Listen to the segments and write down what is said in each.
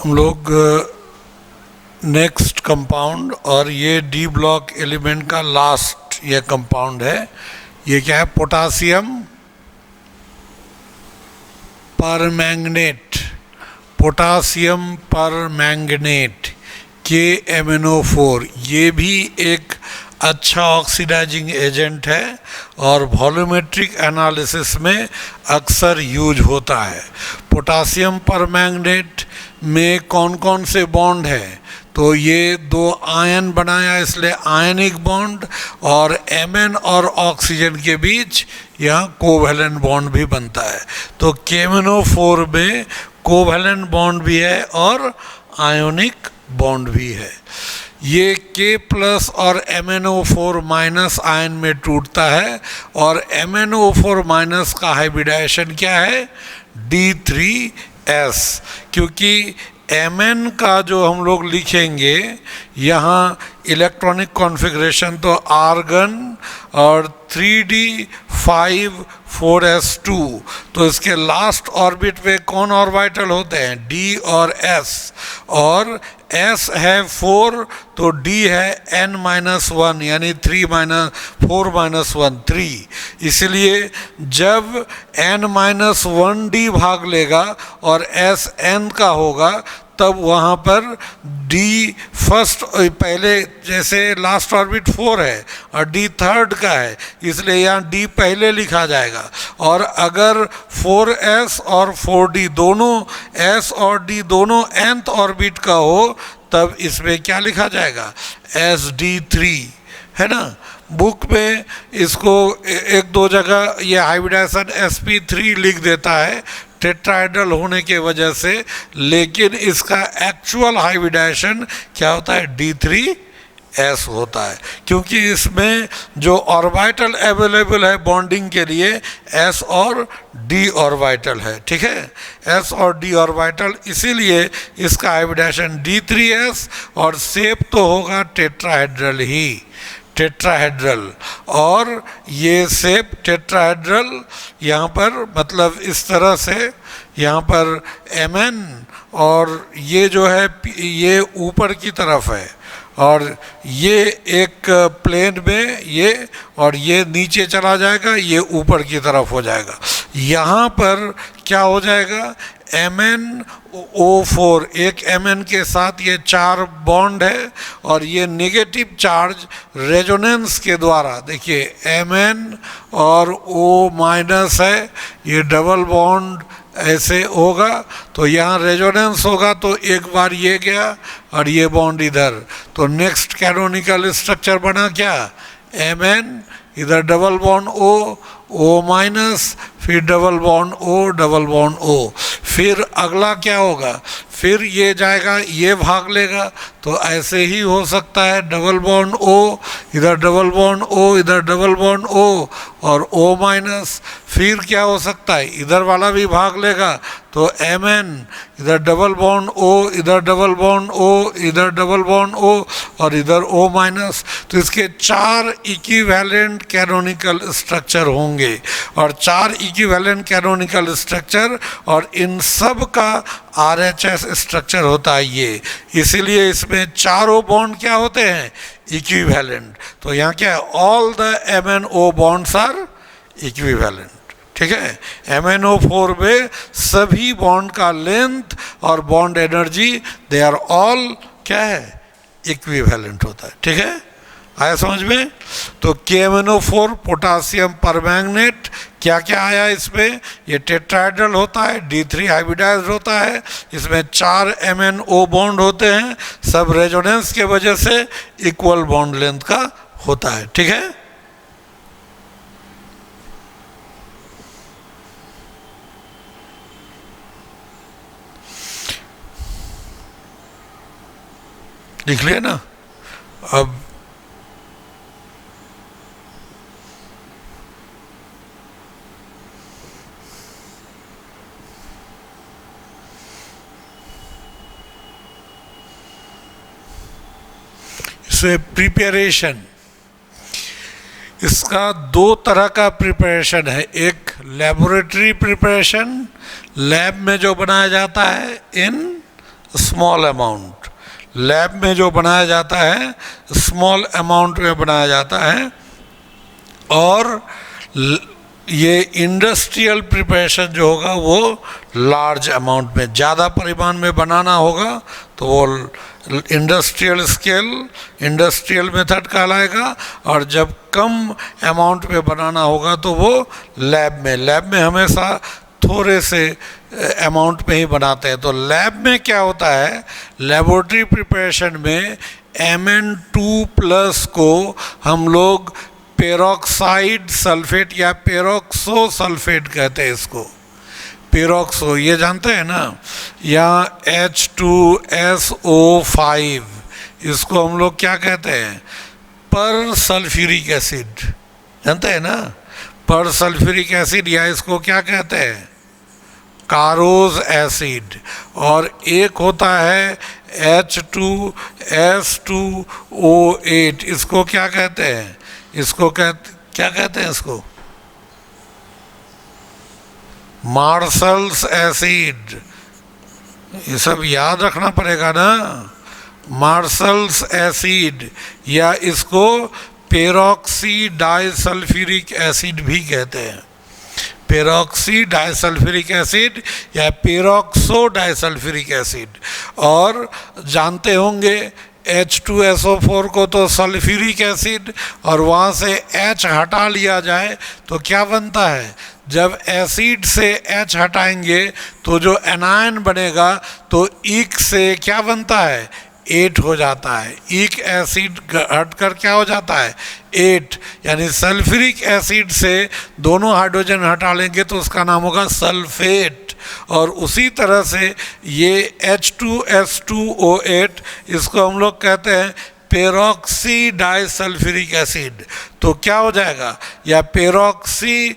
हम लोग next compound, और ये डी ब्लॉक एलिमेंट का लास्ट ये कंपाउंड है। ये क्या है? Potassium permanganate, potassium permanganate KMnO4। ये भी एक अच्छा ऑक्सीडाइजिंग एजेंट है और वॉल्यूमेट्रिक एनालिसिस में अक्सर यूज होता है। पोटासियम परमैंगनेट में कौन कौन से बॉन्ड हैं? तो ये दो आयन बनाया, इसलिए आयनिक बॉन्ड, और Mn और ऑक्सीजन के बीच यहाँ कोवैलेंट बॉन्ड भी बनता है। तो KMnO4 में कोवैलेंट बॉन्ड भी है और आयोनिक बॉन्ड भी है। ये K+ और MnO4- आयन में टूटता है, और MnO4- का हाइब्रिडाइजेशन क्या है? D3S। क्योंकि Mn का जो हम लोग लिखेंगे यहाँ इलेक्ट्रॉनिक कॉन्फ़िगरेशन तो आर्गन और 3d5 4s2, तो इसके लास्ट ऑर्बिट पे कौन ऑर्बिटल होते हैं? D और S, और S है 4 तो D है n-1 यानी 4-1 3। इसलिए जब n-1D भाग लेगा और S n का होगा तब वहाँ पर D फर्स्ट, पहले जैसे लास्ट ऑर्बिट 4 है और D थर्ड का है, इसलिए यहाँ D पहले लिखा जाएगा। और अगर 4s और 4d दोनों S और D दोनों nth ऑर्बिट का हो तब इसमें क्या लिखा जाएगा? sd3, है ना। बुक में इसको एक दो जगह ये हाइब्रिडाइजेशन sp3 लिख देता है टेट्राहेड्रल होने के वजह से, लेकिन इसका एक्चुअल हाइब्रिडाइजेशन क्या होता है? D3S होता है, क्योंकि इसमें जो ऑर्बिटल अवेलेबल है बॉन्डिंग के लिए S और D ऑर्बिटल है, ठीक है, S और D ऑर्बिटल, इसीलिए इसका हाइब्रिडाइजेशन D3S, और शेप तो होगा टेट्राहेड्रल ही, टेट्राहेड्रल। और ये शेप टेट्राहेड्रल यहाँ पर मतलब इस तरह से यहाँ पर Mn, और ये जो है ये ऊपर की तरफ है, और ये एक प्लेन में ये, और ये नीचे चला जाएगा, ये ऊपर की तरफ हो जाएगा। यहाँ पर क्या हो जाएगा? MnO4, एक Mn के साथ ये 4 बॉन्ड है, और ये नेगेटिव चार्ज रेजोनेंस के द्वारा, देखिए Mn और O- है, ये डबल बॉन्ड ऐसे होगा, तो यहाँ रेजोनेंस होगा, तो एक बार ये गया और ये बॉन्ड इधर, तो नेक्स्ट कैनोनिकल स्ट्रक्चर बना क्या? Mn, इधर डबल बॉन्ड O- फिर double bond double bond O। फिर अगला क्या होगा? फिर ये जाएगा, ये भाग लेगा, तो ऐसे ही हो सकता है, डबल बॉन्ड O, इधर डबल बॉन्ड O, इधर डबल बॉन्ड O और O-। फिर क्या हो सकता है? इधर वाला भी भाग लेगा, तो Mn, इधर डबल बॉन्ड O, इधर डबल बॉन्ड O, इधर डबल बॉन्ड O और इधर O-। तो इसके 4 इक्विवेलेंट कैनोनिकल स्ट्रक्चर होंगे, और 4 इक्विवेलेंट कैनोनिकल स्ट्रक्चर, और इन सब का RHS स्ट्रक्चर होता है ये, इसीलिए इसमें चारों बॉन्ड क्या होते हैं? इक्विवेलेंट। तो यहाँ क्या है? All the MnO bonds are equivalent, ठीक है। MnO4 में सभी बॉन्ड का लेंथ और bond energy they are all क्या है? इक्विवेलेंट होता है, ठीक है। आया समझ में? तो KMnO4 पोटासियम परमैंगनेट क्या क्या आया इसमें? ये टेट्राहेड्रल होता है, D3 हाइब्रिडाइज्ड होता है, इसमें 4 MnO बॉन्ड होते हैं, सब रेजोनेंस के वजह से इक्वल बॉन्ड लेंथ का होता है, ठीक है। लिख लिया ना? अब से प्रिपरेशन, इसका 2 तरह का प्रिपरेशन है। एक लेबोरेटरी प्रिपरेशन, लैब में जो बनाया जाता है इन स्मॉल अमाउंट। लैब में जो बनाया जाता है स्मॉल अमाउंट में बनाया जाता है, और ये इंडस्ट्रियल प्रिपरेशन जो होगा वो लार्ज अमाउंट में, ज़्यादा परिमाण में बनाना होगा तो वो इंडस्ट्रियल स्केल, इंडस्ट्रियल मेथड कहलाएगा, और जब कम अमाउंट में बनाना होगा तो वो लैब में हमेशा थोड़े से अमाउंट में ही बनाते हैं। तो लैब में क्या होता है, लेबोरेटरी प्रिपरेशन में Mn2+ को हम लोग पेरोक्साइड सल्फेट या पेरोक्सो सल्फेट कहते हैं इसको, पेरोक्सो, ये जानते हैं ना, या H2SO5, इसको हम लोग क्या कहते हैं, पर सल्फ्यूरिक एसिड, जानते हैं ना, पर सल्फ्यूरिक एसिड, या इसको क्या कहते हैं, कारोज एसिड। और एक होता है H2S2O8, इसको क्या कहते हैं, इसको क्या कहते हैं, इसको मार्शल्स एसिड। ये सब याद रखना पड़ेगा ना, मार्शल्स एसिड, या इसको पेरोक्सी डाइसल्फ्यूरिक एसिड भी कहते हैं, पेरोक्सी डाइसल्फ्यूरिक एसिड या पेरोक्सो डाइसल्फ्यूरिक एसिड। और जानते होंगे H2SO4 को तो सल्फ्यूरिक एसिड, और वहाँ से H हटा लिया जाए तो क्या बनता है, जब एसिड से H हटाएंगे तो जो एनायन बनेगा तो ईक से क्या बनता है, 8 हो जाता है, ईक एसिड हटकर क्या हो जाता है, 8, यानी सल्फ्यूरिक एसिड से दोनों हाइड्रोजन हटा लेंगे तो उसका नाम होगा सल्फेट। और उसी तरह से ये H2S2O8, इसको हम लोग कहते हैं पेरोक्सी डाइसल्फ्यूरिक एसिड। तो क्या हो जाएगा, या पेरोक्सी,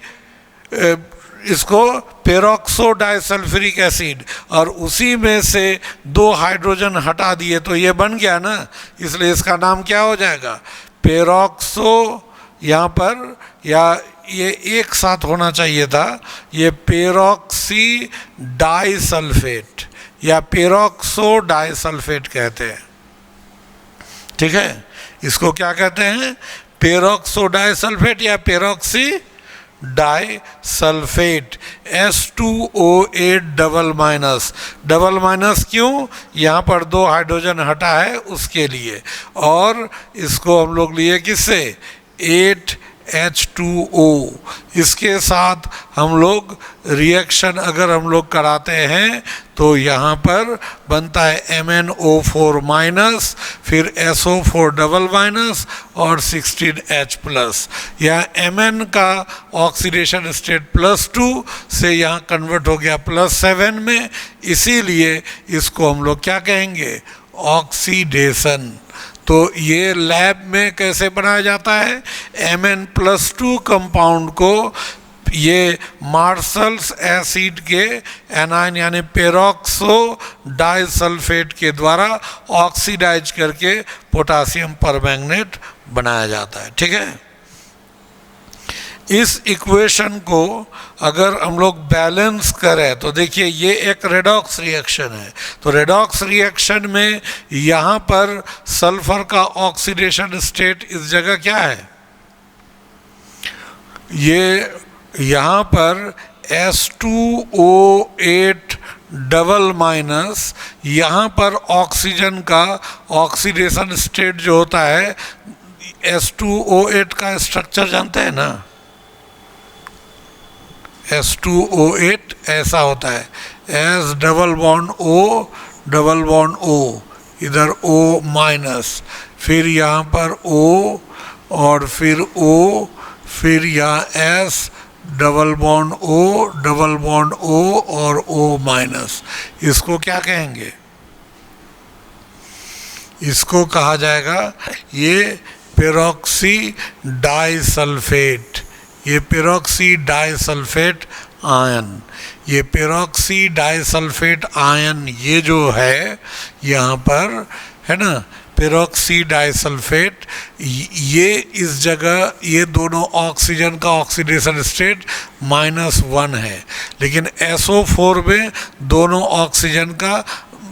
इसको पेरोक्सो डाइसल्फ्यूरिक एसिड, और उसी में से 2 हाइड्रोजन हटा दिए तो ये बन गया ना, इसलिए इसका नाम क्या हो जाएगा, पेरोक्सो, यहाँ पर, या ये एक साथ होना चाहिए था, ये पेरोक्सी डाइसल्फेट या पेरोक्सो डाइसल्फेट कहते हैं, ठीक है, इसको क्या कहते हैं, पेरोक्सो डाइसल्फेट या peroxy disulphate. S2O8 double minus क्यों, यहाँ पर 2 हाइड्रोजन हटा है उसके लिए, और इसको हम लोग लिए किससे, 8H2O। इसके साथ हम लोग रिएक्शन अगर हम लोग कराते हैं तो यहाँ पर बनता है MnO4-, फिर SO4 डबल माइनस और 16H+, या Mn का ऑक्सीडेशन स्टेट +2 से यहाँ कन्वर्ट हो गया +7 में, इसीलिए इसको हम लोग क्या कहेंगे, ऑक्सीडेशन। तो ये लैब में कैसे बनाया जाता है, Mn+2 कंपाउंड को ये मार्शल्स एसिड के एनायन यानी पेरोक्सो डाइसल्फेट के द्वारा ऑक्सीडाइज करके पोटासियम परमैंगनेट बनाया जाता है, ठीक है। इस इक्वेशन को अगर हम लोग बैलेंस करें तो देखिए ये एक रेडॉक्स रिएक्शन है, तो रेडॉक्स रिएक्शन में यहाँ पर सल्फर का ऑक्सीडेशन स्टेट इस जगह क्या है, ये यहाँ पर S2O8 डबल माइनस, यहाँ पर ऑक्सीजन का ऑक्सीडेशन स्टेट जो होता है, S2O8 का स्ट्रक्चर जानते हैं ना, S2O8 ऐसा होता है, S डबल बॉन्ड O, इधर O-, फिर यहाँ पर O और फिर O, फिर यहाँ S डबल बॉन्ड O और O-, इसको क्या कहेंगे, इसको कहा जाएगा ये पेरोक्सी डाइसल्फेट, ये पेरोक्सी डाइसल्फेट आयन, ये पेरोक्सी डाइसल्फेट आयन ये जो है यहाँ पर है ना, पेरोक्सी डाइसल्फेट, ये इस जगह ये दोनों ऑक्सीजन का ऑक्सीडेशन स्टेट -1 है, लेकिन SO4 में दोनों ऑक्सीजन का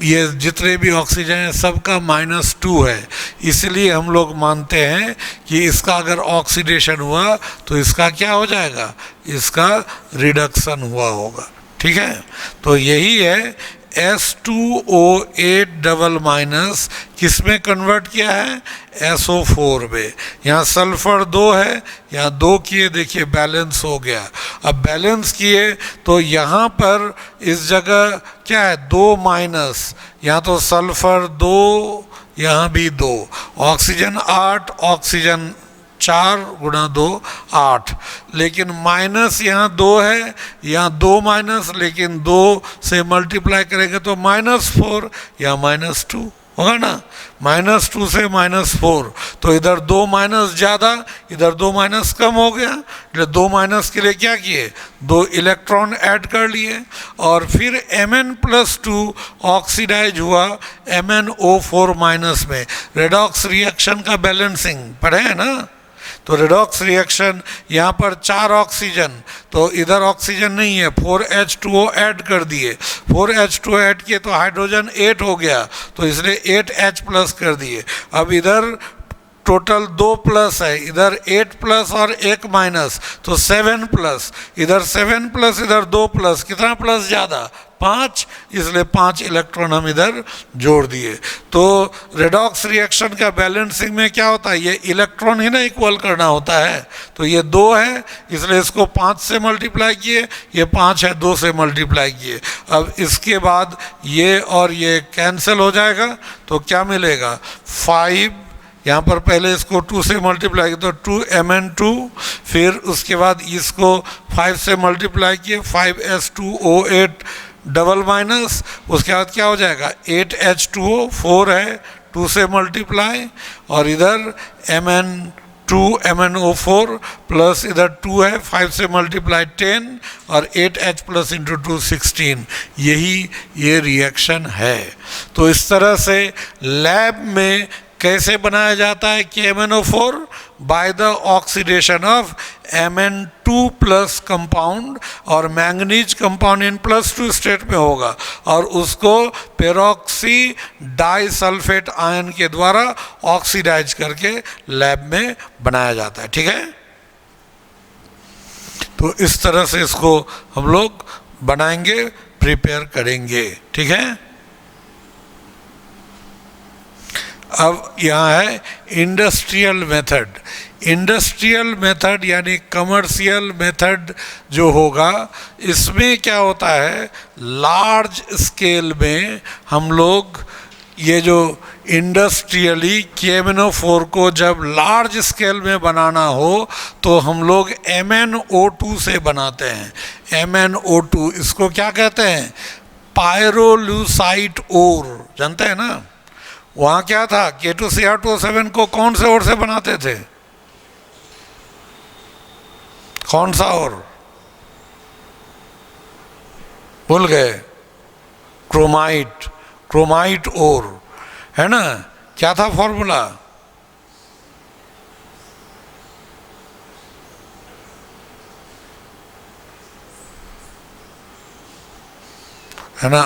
ये जितने भी ऑक्सीजन है सबका -2 है, इसलिए हम लोग मानते हैं कि इसका अगर ऑक्सीडेशन हुआ तो इसका क्या हो जाएगा, इसका रिडक्शन हुआ होगा। ठीक है, तो यही है S2O8 डबल माइनस किस में कन्वर्ट किया है, SO4 में। यहाँ सल्फर 2 है, यहाँ 2 किए, देखिए बैलेंस हो गया। अब बैलेंस किए तो यहाँ पर इस जगह क्या है, 2 माइनस, यहाँ तो सल्फर 2, यहाँ भी 2, ऑक्सीजन 8, ऑक्सीजन 4 गुणा 2 8, लेकिन माइनस यहाँ 2 है, यहाँ 2 माइनस, लेकिन 2 से मल्टीप्लाई करेंगे तो -4, यहाँ -2 होगा ना, -2 से -4, तो इधर 2 माइनस ज़्यादा, इधर 2 माइनस कम हो गया। 2 माइनस के लिए क्या किए, 2 इलेक्ट्रॉन ऐड कर लिए, और फिर Mn+2 ऑक्सीडाइज हुआ MnO4 माइनस में। रेडॉक्स रिएक्शन का बैलेंसिंग पढ़े हैं ना, तो रेडॉक्स रिएक्शन यहाँ पर 4 ऑक्सीजन, तो इधर ऑक्सीजन नहीं है, 4H2O ऐड कर दिए, 4H2O ऐड किए तो हाइड्रोजन 8 हो गया, तो इसलिए 8H प्लस कर दिए। अब इधर टोटल 2 प्लस है, इधर 8 प्लस और 1 माइनस, तो 7 प्लस, इधर 7 प्लस, इधर 2 प्लस, कितना प्लस ज़्यादा, 5, इसलिए 5 इलेक्ट्रॉन हम इधर जोड़ दिए। तो रेडॉक्स रिएक्शन का बैलेंसिंग में क्या होता है, ये इलेक्ट्रॉन ही ना इक्वल करना होता है, तो ये 2 है, इसलिए इसको 5 से मल्टीप्लाई किए, ये 5 है, 2 से मल्टीप्लाई किए। अब इसके बाद ये और ये कैंसिल हो जाएगा, तो क्या मिलेगा, 5, यहाँ पर पहले इसको 2 से मल्टीप्लाई किया तो 2Mn2, फिर उसके बाद इसको 5 से मल्टीप्लाई किए, 5S2O8 डबल माइनस, उसके बाद क्या हो जाएगा, 8H2O, 4 है, 2 से मल्टीप्लाई, और इधर Mn2 MnO4 प्लस इधर 2 है, 5 से मल्टीप्लाई 10, और 8H प्लस इंटू 2 16, यही ये रिएक्शन है। तो इस तरह से लैब में कैसे बनाया जाता है कि MnO4 by the oxidation of Mn2 plus compound, और मैंगनीज कंपाउंड इन +2 स्टेट में होगा, और उसको पेरोक्सी डाइसल्फेट आयन के द्वारा ऑक्सीडाइज करके लैब में बनाया जाता है। ठीक है, तो इस तरह से इसको हम लोग बनाएंगे, प्रिपेयर करेंगे। ठीक है, अब यहाँ है इंडस्ट्रियल मेथड। इंडस्ट्रियल मेथड यानी कमर्शियल मेथड जो होगा, इसमें क्या होता है, लार्ज स्केल में हम लोग ये जो इंडस्ट्रियली KMnO4 को जब लार्ज स्केल में बनाना हो तो हम लोग MnO2 से बनाते हैं। MnO2 इसको क्या कहते हैं, पायरोलूसाइट ओर, जानते हैं ना। वहाँ क्या था, K2Cr2O7 को कौन से ओर से बनाते थे, कौन सा ओर भूल गए, क्रोमाइट, क्रोमाइट ओर है ना। क्या था फॉर्मूला, है ना,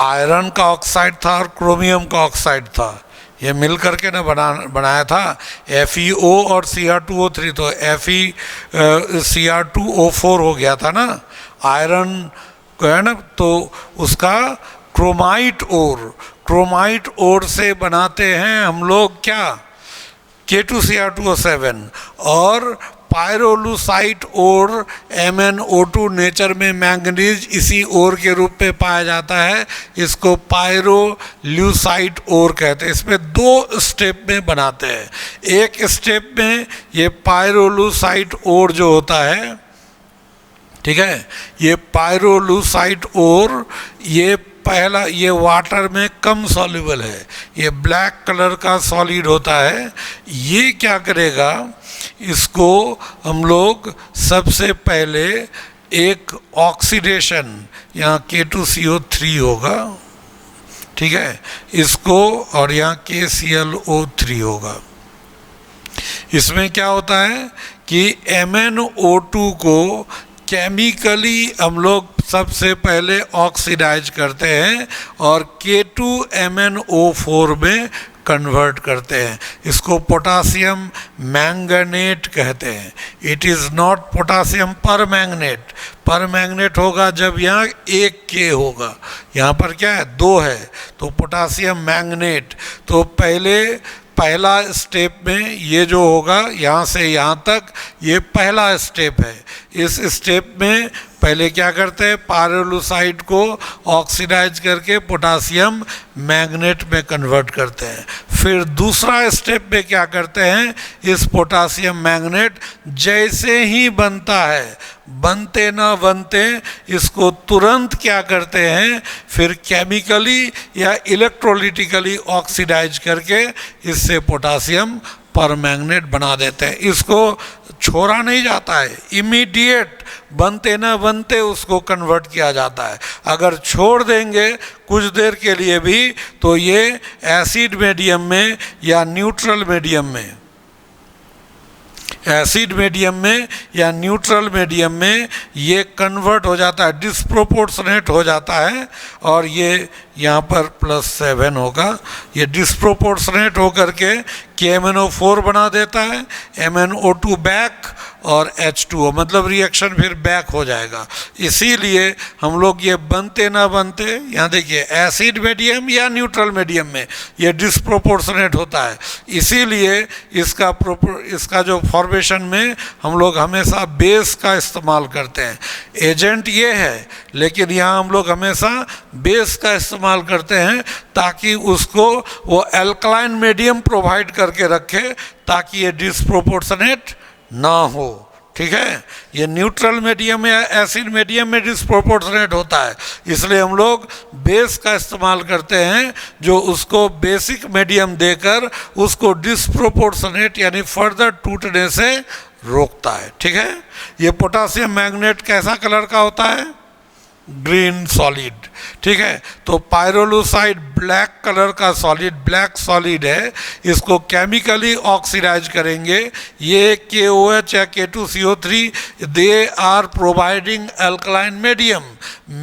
आयरन का ऑक्साइड था और क्रोमियम का ऑक्साइड था, ये मिल करके ना बनाया था FeO और Cr2O3, तो Cr2O4 हो गया था ना आयरन को, है ना, तो उसका क्रोमाइट ओर, क्रोमाइट ओर से बनाते हैं हम लोग क्या, K2Cr2O7, और पायरोलूसाइट ओर MnO2 नेचर में मैंगनीज इसी ओर के रूप में पाया जाता है, इसको पायरोल्यूसाइट ओर कहते हैं। इसमें 2 स्टेप में बनाते हैं। एक स्टेप में ये पायरोलूसाइट ओर जो होता है, ठीक है, ये पायरोलूसाइट ओर, ये पहला, ये वाटर में कम सॉल्युबल है, ये ब्लैक कलर का सॉलिड होता है। ये क्या करेगा, इसको हम लोग सबसे पहले एक ऑक्सीडेशन, यहाँ K2CO3 होगा, ठीक है, इसको, और यहाँ KClO3 होगा। इसमें क्या होता है कि MnO2 को केमिकली हम लोग सबसे पहले ऑक्सीडाइज करते हैं और K2MnO4 में कन्वर्ट करते हैं। इसको पोटासियम मैंगनेट कहते हैं। It is not potassium permanganate. Permanganate होगा जब यहाँ एक K होगा, यहाँ पर क्या है 2 है, तो पोटासियम मैंगनेट। तो पहला स्टेप में ये जो होगा यहाँ से यहाँ तक, ये पहला स्टेप है। इस स्टेप में पहले क्या करते हैं, पायरोलुसाइड को ऑक्सीडाइज करके पोटासियम मैंगनेट में कन्वर्ट करते हैं। फिर दूसरा स्टेप में क्या करते हैं, इस पोटासियम मैंगनेट जैसे ही बनता है, बनते ना बनते इसको तुरंत क्या करते हैं, फिर केमिकली या इलेक्ट्रोलिटिकली ऑक्सीडाइज करके इससे पोटासियम परमैंगनेट बना देते हैं। इसको छोड़ा नहीं जाता है, इमीडिएट बनते ना बनते उसको कन्वर्ट किया जाता है। अगर छोड़ देंगे कुछ देर के लिए भी तो ये एसिड मीडियम में या न्यूट्रल मीडियम में, एसिड मीडियम में या न्यूट्रल मीडियम में ये कन्वर्ट हो जाता है, डिस्प्रोपोर्शनेट हो जाता है। और ये यहाँ पर +7 होगा, ये डिस्प्रोपोर्शनेट होकर के KMnO4 बना देता है, MnO2 बैक और H2O, मतलब रिएक्शन फिर बैक हो जाएगा। इसीलिए हम लोग ये बनते ना बनते, यहाँ देखिए एसिड मीडियम या न्यूट्रल मीडियम में ये डिस्प्रोपोर्शनेट होता है। इसीलिए इसका जो फॉर्मेशन में हम लोग हमेशा बेस का इस्तेमाल करते हैं। एजेंट ये है, लेकिन यहाँ हम लोग हमेशा बेस का इस्तेमाल करते हैं ताकि उसको वो एल्कलाइन मीडियम प्रोवाइड करके रखे ताकि ये डिस्प्रोपोर्शनेट ना हो। ठीक है, ये न्यूट्रल मीडियम या एसिड मीडियम में डिस्प्रोपोर्शनेट होता है, इसलिए हम लोग बेस का इस्तेमाल करते हैं जो उसको बेसिक मीडियम देकर उसको डिस्प्रोपोर्शनेट यानी फर्दर टूटने से रोकता है। ठीक है, ये पोटासियम मैंगनेट कैसा कलर का होता है, ग्रीन सॉलिड। ठीक है, तो पायरोलुसाइड ब्लैक कलर का सॉलिड, ब्लैक सॉलिड है। इसको केमिकली ऑक्सीडाइज करेंगे, ये KOH या K2CO3 they are providing alkaline medium.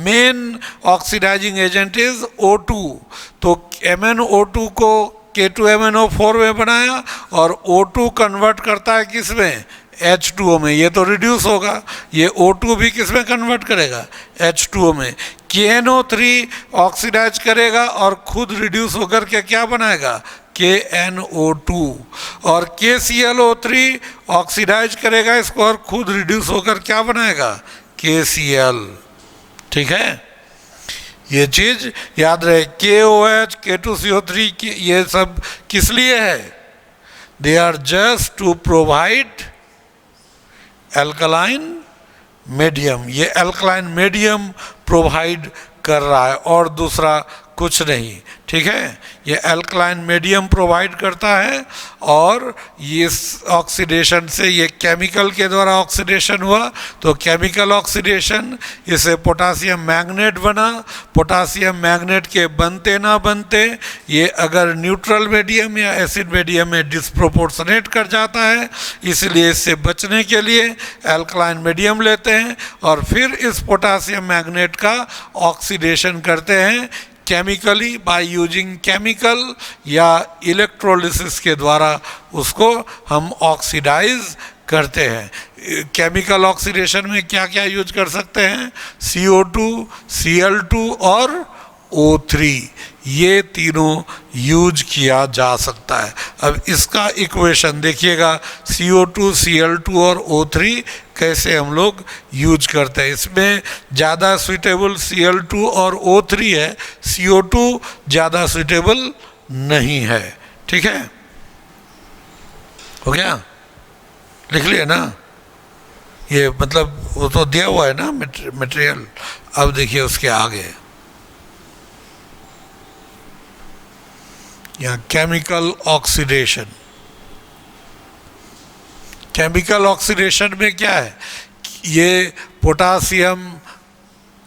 Main oxidising agent is O2। तो MnO2 को K2MnO4 में बनाया और O2 कन्वर्ट करता है किस में, H2O में। ये तो रिड्यूस होगा, ये O2 भी किस में कन्वर्ट करेगा, H2O में। KNO3 ऑक्सीडाइज करेगा और खुद रिड्यूस होकर के क्या बनाएगा, KNO2। और KClO3 ऑक्सीडाइज करेगा इसको और खुद रिड्यूस होकर क्या बनाएगा, KCl। ठीक है, ये चीज़ याद रहे। KOH, K2CO3 ये सब किस लिए है, they are just to provide alkaline medium. ये एल्कलाइन मीडियम प्रोवाइड कर रहा है और दूसरा कुछ नहीं। ठीक है, ये एल्कलाइन मीडियम प्रोवाइड करता है और ये ऑक्सीडेशन से, ये केमिकल के द्वारा ऑक्सीडेशन हुआ तो केमिकल ऑक्सीडेशन, इसे पोटासियम मैंगनेट बना। पोटासियम मैंगनेट के बनते ना बनते ये अगर न्यूट्रल मीडियम या एसिड मीडियम में डिस्प्रोपोर्शनेट कर जाता है, इसलिए इससे बचने के लिए एल्कलाइन मीडियम लेते हैं और फिर इस पोटासियम मैंगनेट का ऑक्सीडेशन करते हैं केमिकली, बाय यूजिंग केमिकल या इलेक्ट्रोलिसिस के द्वारा उसको हम ऑक्सीडाइज करते हैं। केमिकल ऑक्सीडेशन में क्या क्या यूज कर सकते हैं, CO2, Cl2 और O3, ये तीनों यूज किया जा सकता है। अब इसका इक्वेशन देखिएगा, CO2, Cl2 और O3 कैसे हम लोग यूज करते हैं। इसमें ज़्यादा सुइटेबल Cl2 और O3 है, CO2 ज़्यादा सुइटेबल नहीं है। ठीक है, हो गया, लिख लिया ना, ये मतलब वो तो दिया हुआ है ना मटेरियल। अब देखिए उसके आगे यहाँ केमिकल ऑक्सीडेशन। केमिकल ऑक्सीडेशन में क्या है, ये पोटासियम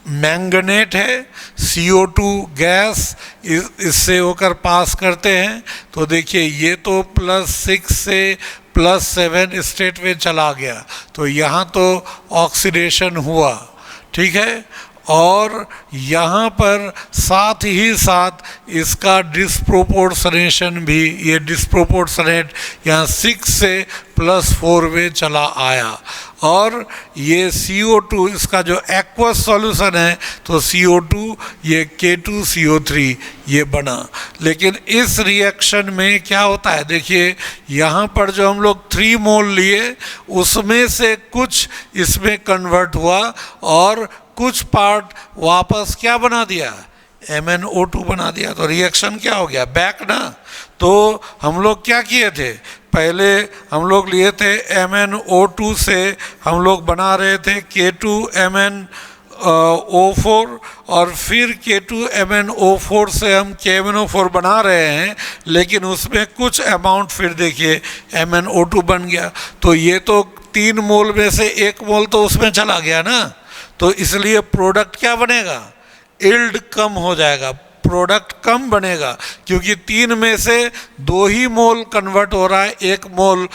मैंगनेट है, CO2 गैस इससे होकर पास करते हैं। तो देखिए ये तो +6 से +7 स्टेट में चला गया, तो यहाँ तो ऑक्सीडेशन हुआ, ठीक है। और यहाँ पर साथ ही साथ इसका डिस्प्रोपोर्शनेशन भी, ये डिस्प्रोपोर्शनेट यहाँ 6 से +4 में चला आया। और ये CO2 इसका जो एक्वस सॉल्यूशन है, तो CO2 ये K2CO3 ये बना। लेकिन इस रिएक्शन में क्या होता है, देखिए यहाँ पर जो हम लोग 3 मोल लिए उसमें से कुछ इसमें कन्वर्ट हुआ और कुछ पार्ट वापस क्या बना दिया, MnO2 बना दिया। तो रिएक्शन क्या हो गया, बैक ना। तो हम लोग क्या किए थे, पहले हम लोग लिए थे MnO2 से हम लोग बना रहे थे K2MnO4 और फिर K2MnO4 से हम KMnO4 बना रहे हैं, लेकिन उसमें कुछ अमाउंट फिर देखिए MnO2 बन गया। तो ये तो 3 मोल में से 1 मोल तो उसमें चला गया ना, तो इसलिए प्रोडक्ट क्या बनेगा, यील्ड कम हो जाएगा, प्रोडक्ट कम बनेगा, क्योंकि 3 में से 2 ही मोल कन्वर्ट हो रहा है, 1 मोल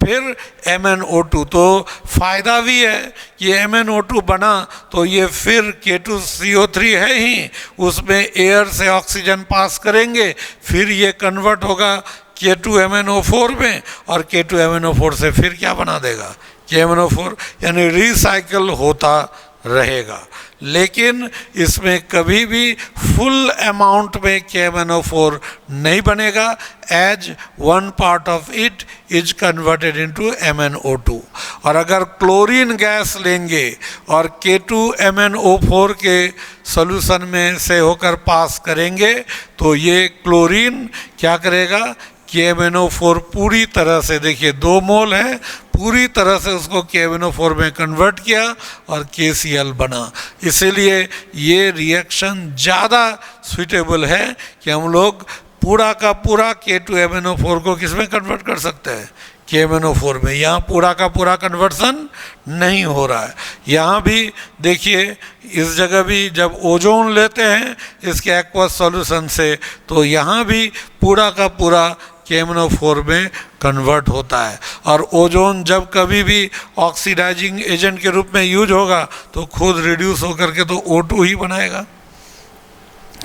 फिर MnO2। तो फायदा भी है कि MnO2 बना तो ये फिर K2CO3 है ही, उसमें एयर से ऑक्सीजन पास करेंगे, फिर ये कन्वर्ट होगा K2MnO4 में, और K2MnO4 से फिर क्या बना देगा, KMnO4, यानी रिसाइकल होता रहेगा। लेकिन इसमें कभी भी फुल अमाउंट में KMnO4 नहीं बनेगा, as 1 part of it is converted into MnO2। और अगर क्लोरीन गैस लेंगे और K2MnO4 के सॉल्यूशन में से होकर पास करेंगे, तो ये क्लोरीन क्या करेगा, KMnO4 पूरी तरह से, देखिए 2 मोल है, पूरी तरह से उसको KMnO4 में कन्वर्ट किया और KCl बना। इसीलिए ये रिएक्शन ज़्यादा सुइटेबल है कि हम लोग पूरा का पूरा K2MnO4 को किस में कन्वर्ट कर सकते हैं, KMnO4 में। यहाँ पूरा का पूरा कन्वर्सन नहीं हो रहा है। यहाँ भी देखिए इस जगह भी जब ओजोन लेते हैं इसके एक्वस सॉल्यूशन से, तो यहाँ भी पूरा का पूरा KMnO4 में कन्वर्ट होता है। और ओजोन जब कभी भी ऑक्सीडाइजिंग एजेंट के रूप में यूज होगा तो खुद रिड्यूस होकर के तो O2 ही बनाएगा,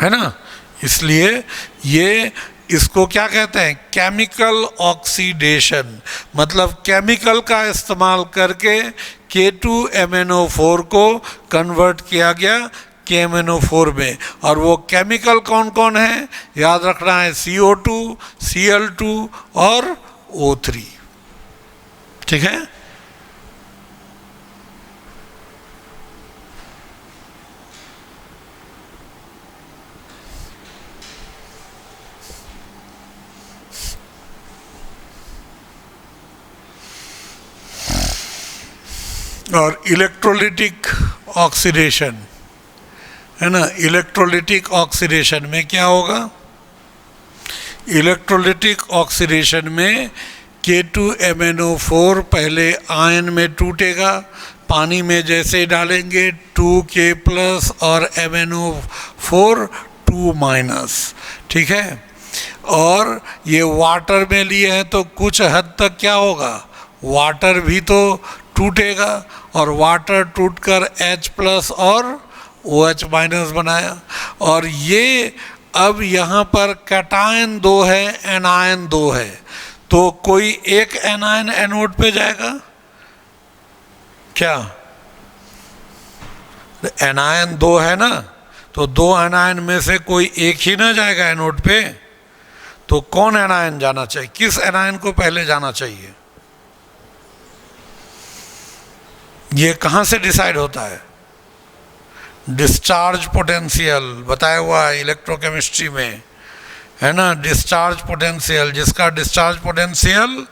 है ना। इसलिए ये इसको क्या कहते हैं, केमिकल ऑक्सीडेशन, मतलब केमिकल का इस्तेमाल करके K2MnO4 को कन्वर्ट किया गया KMnO4 में। और वो केमिकल कौन कौन है याद रखना है, CO2, Cl2 और O3, ठीक है। और इलेक्ट्रोलिटिक ऑक्सीडेशन है ना, इलेक्ट्रोलिटिक ऑक्सीडेशन में क्या होगा, इलेक्ट्रोलिटिक ऑक्सीडेशन में K2MnO4 पहले आयन में टूटेगा, पानी में जैसे डालेंगे 2K+ और MnO4 2-, ठीक है। और ये वाटर में लिए हैं तो कुछ हद तक क्या होगा, वाटर भी तो टूटेगा, और वाटर टूटकर H+ और OH- बनाया। और ये अब यहाँ पर कैटायन 2 है, एनायन 2 है, तो कोई एक एनायन एनोड पे जाएगा क्या, एनायन 2 है ना, तो 2 एनायन में से कोई एक ही ना जाएगा एनोड पे, तो कौन एनायन जाना चाहिए, किस एनायन को पहले जाना चाहिए, ये कहाँ से डिसाइड होता है, डिस्चार्ज पोटेंशियल बताया हुआ है इलेक्ट्रोकेमिस्ट्री में, है ना। डिस्चार्ज पोटेंशियल, जिसका डिस्चार्ज पोटेंशियल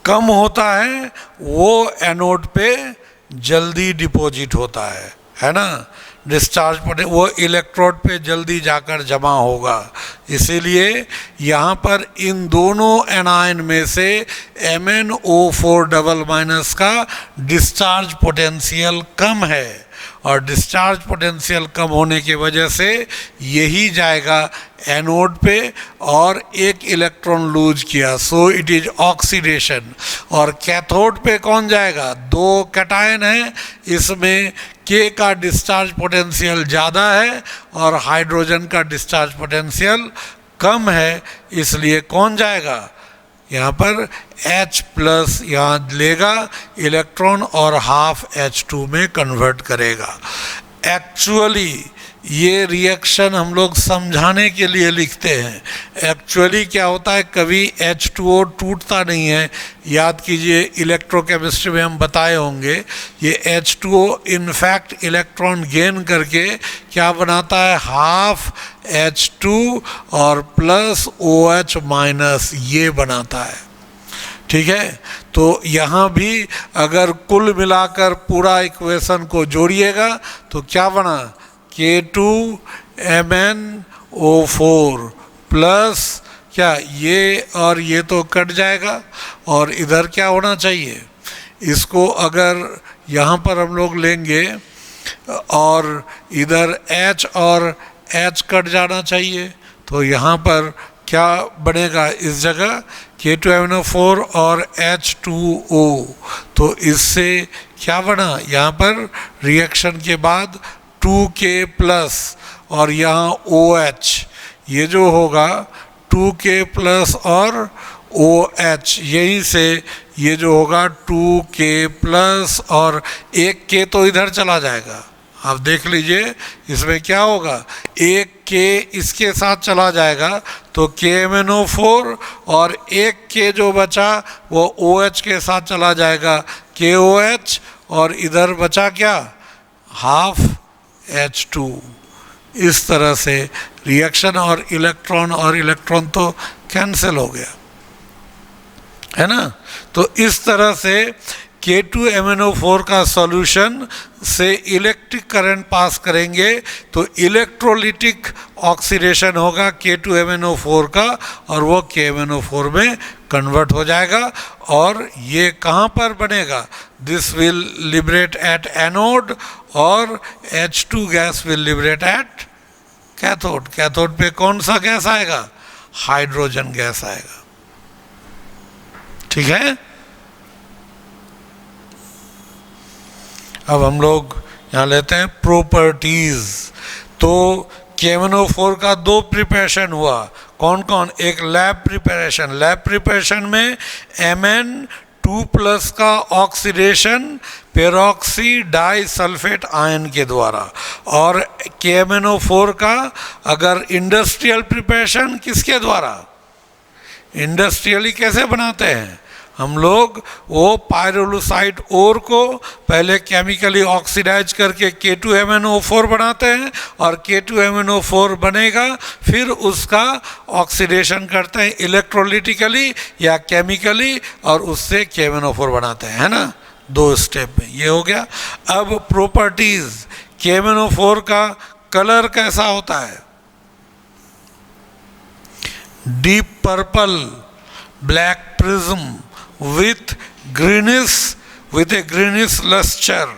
कम होता है वो एनोड पे जल्दी डिपॉजिट होता है ना। डिस्चार्ज पोटेंशियल वो इलेक्ट्रोड पे जल्दी जाकर जमा होगा, इसीलिए यहाँ पर इन दोनों एनायन में से MnO4 डबल माइनस का डिस्चार्ज पोटेंशियल कम है, और डिस्चार्ज पोटेंशियल कम होने की वजह से यही जाएगा एनोड पे और एक इलेक्ट्रॉन लूज किया, सो इट इज ऑक्सीडेशन। और कैथोड पे कौन जाएगा? दो कैटायन है, इसमें के का डिस्चार्ज पोटेंशियल ज़्यादा है और हाइड्रोजन का डिस्चार्ज पोटेंशियल कम है, इसलिए कौन जाएगा? यहाँ पर H प्लस यहाँ लेगा इलेक्ट्रॉन और हाफ H2 में कन्वर्ट करेगा। एक्चुअली ये रिएक्शन हम लोग समझाने के लिए लिखते हैं। एक्चुअली क्या होता है, कभी H2O टूटता नहीं है। याद कीजिए इलेक्ट्रोकेमिस्ट्री में हम बताए होंगे, ये H2O इनफैक्ट इलेक्ट्रॉन गेन करके क्या बनाता है? हाफ H2 और प्लस OH माइनस ये बनाता है। ठीक है, तो यहाँ भी अगर कुल मिलाकर पूरा इक्वेशन को जोड़िएगा तो क्या बना? K2MnO4 प्लस क्या ये और ये तो कट जाएगा और इधर क्या होना चाहिए? इसको अगर यहाँ पर हम लोग लेंगे और इधर H और H कट जाना चाहिए, तो यहाँ पर क्या बनेगा? इस जगह K2MnO4 और H2O, तो इससे क्या बना? यहाँ पर रिएक्शन के बाद 2K प्लस और यहाँ OH, ये जो होगा 2K प्लस और OH, यहीं से ये जो होगा 2K प्लस और एक K तो इधर चला जाएगा। आप देख लीजिए इसमें क्या होगा, एक K इसके साथ चला जाएगा तो KMnO4 और एक K जो बचा वो OH के साथ चला जाएगा KOH, और इधर बचा क्या? Half H2। इस तरह से रिएक्शन और इलेक्ट्रॉन तो कैंसिल हो गया, है ना। तो इस तरह से K2MnO4 का सॉल्यूशन से इलेक्ट्रिक करंट पास करेंगे तो इलेक्ट्रोलिटिक ऑक्सीडेशन होगा K2MnO4 का और वो KMnO4 में कन्वर्ट हो जाएगा। और ये कहाँ पर बनेगा? This will liberate at anode और H2 gas will liberate at cathode. Cathode पे कौन सा गैस आएगा? हाइड्रोजन गैस आएगा। ठीक है, अब हम लोग यहाँ लेते हैं प्रॉपर्टीज। तो KMnO4 का दो प्रिपरेशन हुआ, कौन कौन? एक लैब प्रिपरेशन, लैब प्रिपरेशन में Mn2 प्लस का oxidation peroxy di sulphate ion के द्वारा, और KMnO4 का अगर इंडस्ट्रियल प्रिपरेशन किसके द्वारा? इंडस्ट्रियली कैसे बनाते हैं हम लोग? वो पायरोलुसाइड ओर को पहले केमिकली ऑक्सीडाइज करके K2MnO4 बनाते हैं और K2MnO4 बनेगा, फिर उसका ऑक्सीडेशन करते हैं इलेक्ट्रोलिटिकली या केमिकली और उससे KMnO4 बनाते हैं, है ना। दो स्टेप में ये हो गया। अब प्रॉपर्टीज, KMnO4 का कलर कैसा होता है? Deep purple, black prism with A greenish lustre,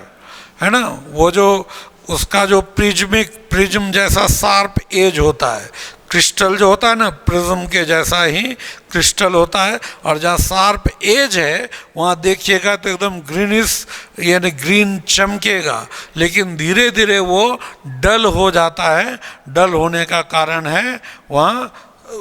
है ना। वो जो उसका जो प्रिज्म जैसा शार्प एज होता है, क्रिस्टल जो होता है ना प्रिज्म के जैसा ही क्रिस्टल होता है, और जहाँ शार्प एज है वहाँ देखिएगा तो एकदम ग्रीनिश यानी ग्रीन चमकेगा, लेकिन धीरे धीरे वो डल हो जाता है। डल होने का कारण है वहाँ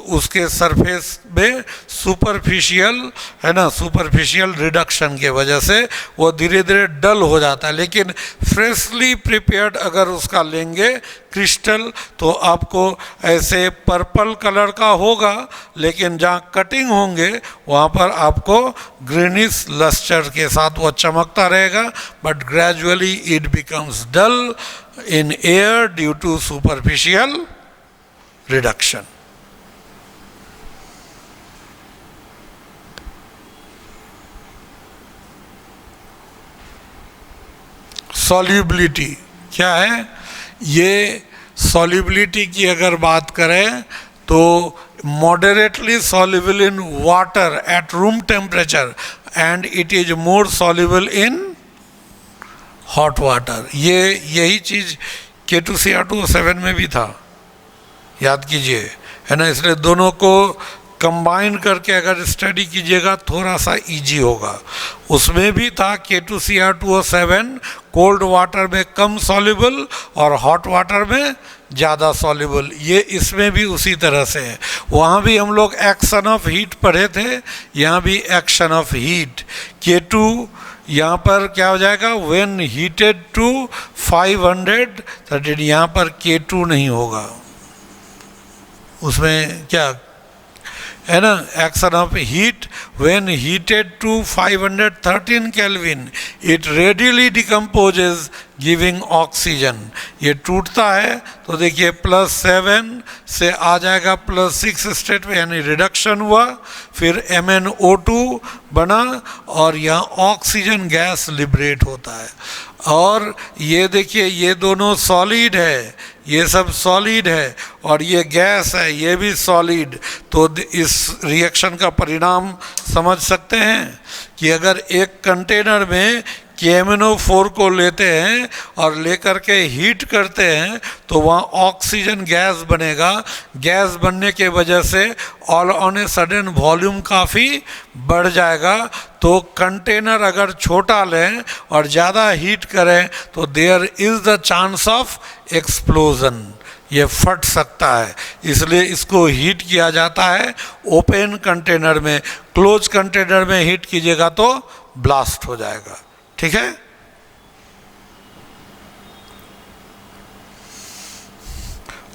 उसके सरफेस में सुपरफिशियल, है ना, सुपरफिशियल रिडक्शन के वजह से वो धीरे धीरे डल हो जाता है। लेकिन फ्रेशली प्रिपेयर्ड अगर उसका लेंगे क्रिस्टल तो आपको ऐसे पर्पल कलर का होगा, लेकिन जहाँ कटिंग होंगे वहाँ पर आपको ग्रीनिश लस्टर के साथ वो चमकता रहेगा, but gradually it becomes dull in air due to superficial reduction. Solubility क्या है? ये सॉल्युबिलिटी की अगर बात करें तो moderately soluble in water at room temperature and it is more soluble in hot water. ये यही चीज़ K2Cr2O7 में भी था, याद कीजिए, है ना। इसलिए दोनों को कंबाइन करके अगर स्टडी कीजिएगा थोड़ा सा इजी होगा। उसमें भी था K2Cr2O7 कोल्ड वाटर में कम सॉल्युबल और हॉट वाटर में ज़्यादा सॉल्युबल, ये इसमें भी उसी तरह से है। वहाँ भी हम लोग एक्शन ऑफ हीट पढ़े थे, यहाँ भी एक्शन ऑफ हीट। K2 यहाँ पर क्या हो जाएगा, व्हेन हीटेड टू 513, यहाँ पर K2 नहीं होगा, उसमें क्या है ना, action of heat when heated to 513 kelvin it readily decomposes giving oxygen. ये टूटता है तो देखिए +7 से आ जाएगा +6 स्टेट में, यानी रिडक्शन हुआ, फिर MnO2 बना और यहाँ ऑक्सीजन गैस लिबरेट होता है। और ये देखिए ये दोनों सॉलिड है, ये सब सॉलिड है, और ये गैस है, ये भी सॉलिड। तो इस रिएक्शन का परिणाम समझ सकते हैं कि अगर एक कंटेनर में KMnO4 को लेते हैं और लेकर के हीट करते हैं तो वहाँ ऑक्सीजन गैस बनेगा। गैस बनने के वजह से all on a sudden volume काफ़ी बढ़ जाएगा। तो कंटेनर अगर छोटा लें और ज़्यादा हीट करें तो there is the chance of explosion, ये फट सकता है। इसलिए इसको हीट किया जाता है ओपन कंटेनर में। क्लोज कंटेनर में हीट कीजिएगा तो ब्लास्ट हो जाएगा, ठीक है।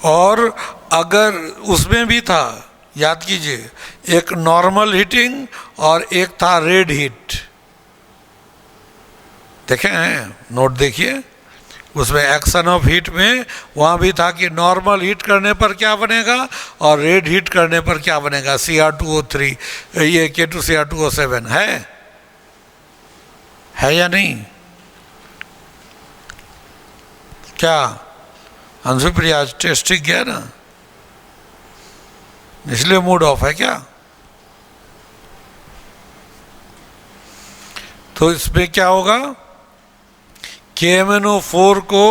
और अगर उसमें भी था, याद कीजिए, एक नॉर्मल हीटिंग और एक था रेड हीट, देखे हैं, नोट देखिए, उसमें एक्शन ऑफ हीट में वहाँ भी था कि नॉर्मल हीट करने पर क्या बनेगा और रेड हीट करने पर क्या बनेगा, Cr2O3, ये K2Cr2O7 है या नहीं? क्या अंशुप्रिया आज टेस्ट ठीक गया ना, इसलिए मूड ऑफ है क्या? तो इसमें क्या होगा, KMnO4 को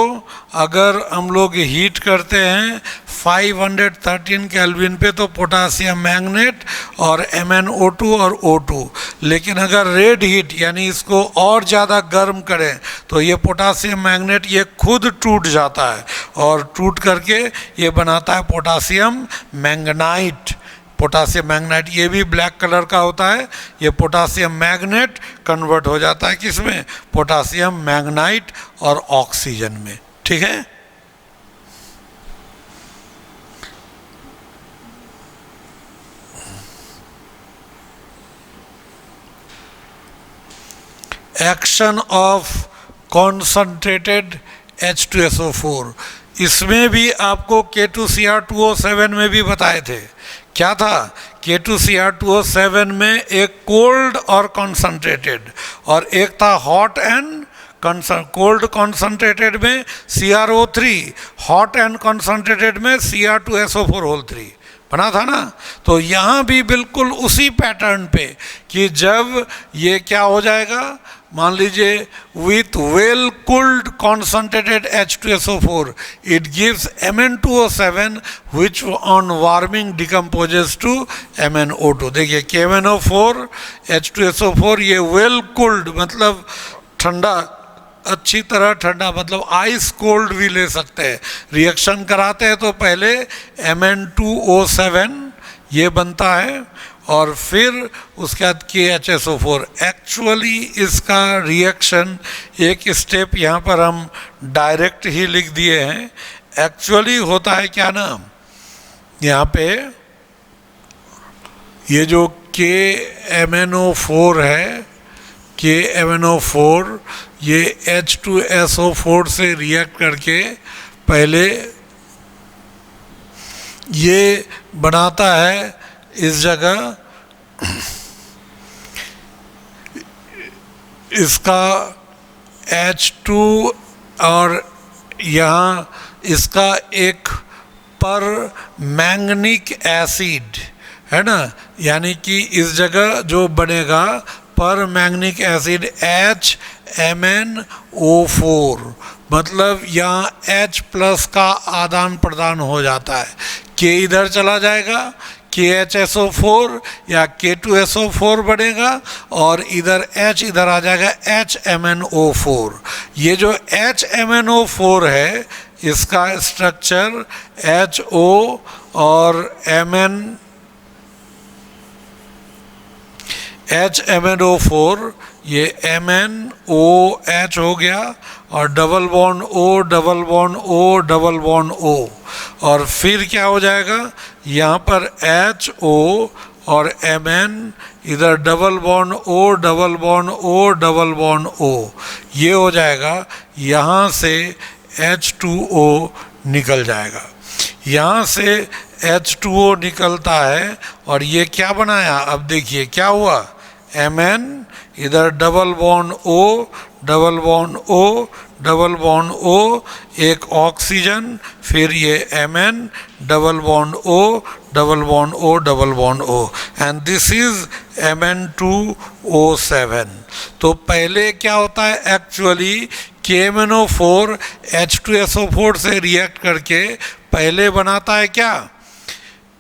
अगर हम लोग हीट करते हैं 513 केल्विन पे तो पोटासियम मैग्नेट और MnO2 और O2, लेकिन अगर रेड हीट यानी इसको और ज़्यादा गर्म करें तो ये पोटासियम मैग्नेट ये खुद टूट जाता है और टूट करके ये बनाता है पोटासियम मैंगनाइट। पोटासियम मैग्नेट ये भी ब्लैक कलर का होता है, ये पोटासियम मैग्नेट कन्वर्ट हो जाता है किसमें, पोटासियम मैग्नाइट और ऑक्सीजन में, ठीक है। एक्शन ऑफ कॉन्संट्रेटेड H2SO4, इसमें भी आपको K2Cr2O7 में भी बताए थे। क्या था, K2Cr2O7 में एक कोल्ड और कॉन्संट्रेटेड और एक था हॉट एंड कोल्ड कॉन्संट्रेटेड में CrO3, हॉट एंड कॉन्संट्रेटेड में Cr2SO4 बना था ना। तो यहाँ भी बिल्कुल उसी पैटर्न पे कि जब ये क्या हो जाएगा, मान लीजिए with well cooled concentrated H2SO4 it gives Mn2O7 which on warming decomposes to MnO2। देखिए KMnO4 H2SO4 ये वेल कूल्ड मतलब ठंडा, अच्छी तरह ठंडा, मतलब आइस कोल्ड भी ले सकते हैं। रिएक्शन कराते हैं तो पहले Mn2O7 ये बनता है और फिर उसके बाद KHSO4। एक्चुअली इसका रिएक्शन एक स्टेप यहाँ पर हम डायरेक्ट ही लिख दिए हैं। एक्चुअली होता है क्या ना, यहाँ पे ये जो KMnO4 है, KMnO4 ये H2SO4 से रिएक्ट करके पहले ये बनाता है इस जगह इसका H2 और यहाँ इसका एक पर मैंगनिक एसिड है ना, यानी कि इस जगह जो बनेगा पर मैंगनिक एसिड MnO4, मतलब यहाँ H प्लस का आदान प्रदान हो जाता है। K इधर चला जाएगा, KHSO4 या K2SO4 बनेगा, और इधर H इधर आ जाएगा HMnO4। ये जो HMnO4 है इसका स्ट्रक्चर HO और HMnO4, ये MnOH हो गया, और double bond O double bond O double bond O, और फिर क्या हो जाएगा, यहाँ पर HO और Mn, इधर double bond O double bond O double bond O, ये हो जाएगा। यहाँ से H2O निकल जाएगा, यहाँ से H2O निकलता है, और ये क्या बनाया, अब देखिए क्या हुआ, Mn, इधर double bond O double bond O double bond O, एक ऑक्सीजन, फिर ये Mn double bond O double bond O double bond O, and this is Mn2O7। तो पहले क्या होता है, एक्चुअली KMnO4 H2SO4 से रिएक्ट करके पहले बनाता है क्या,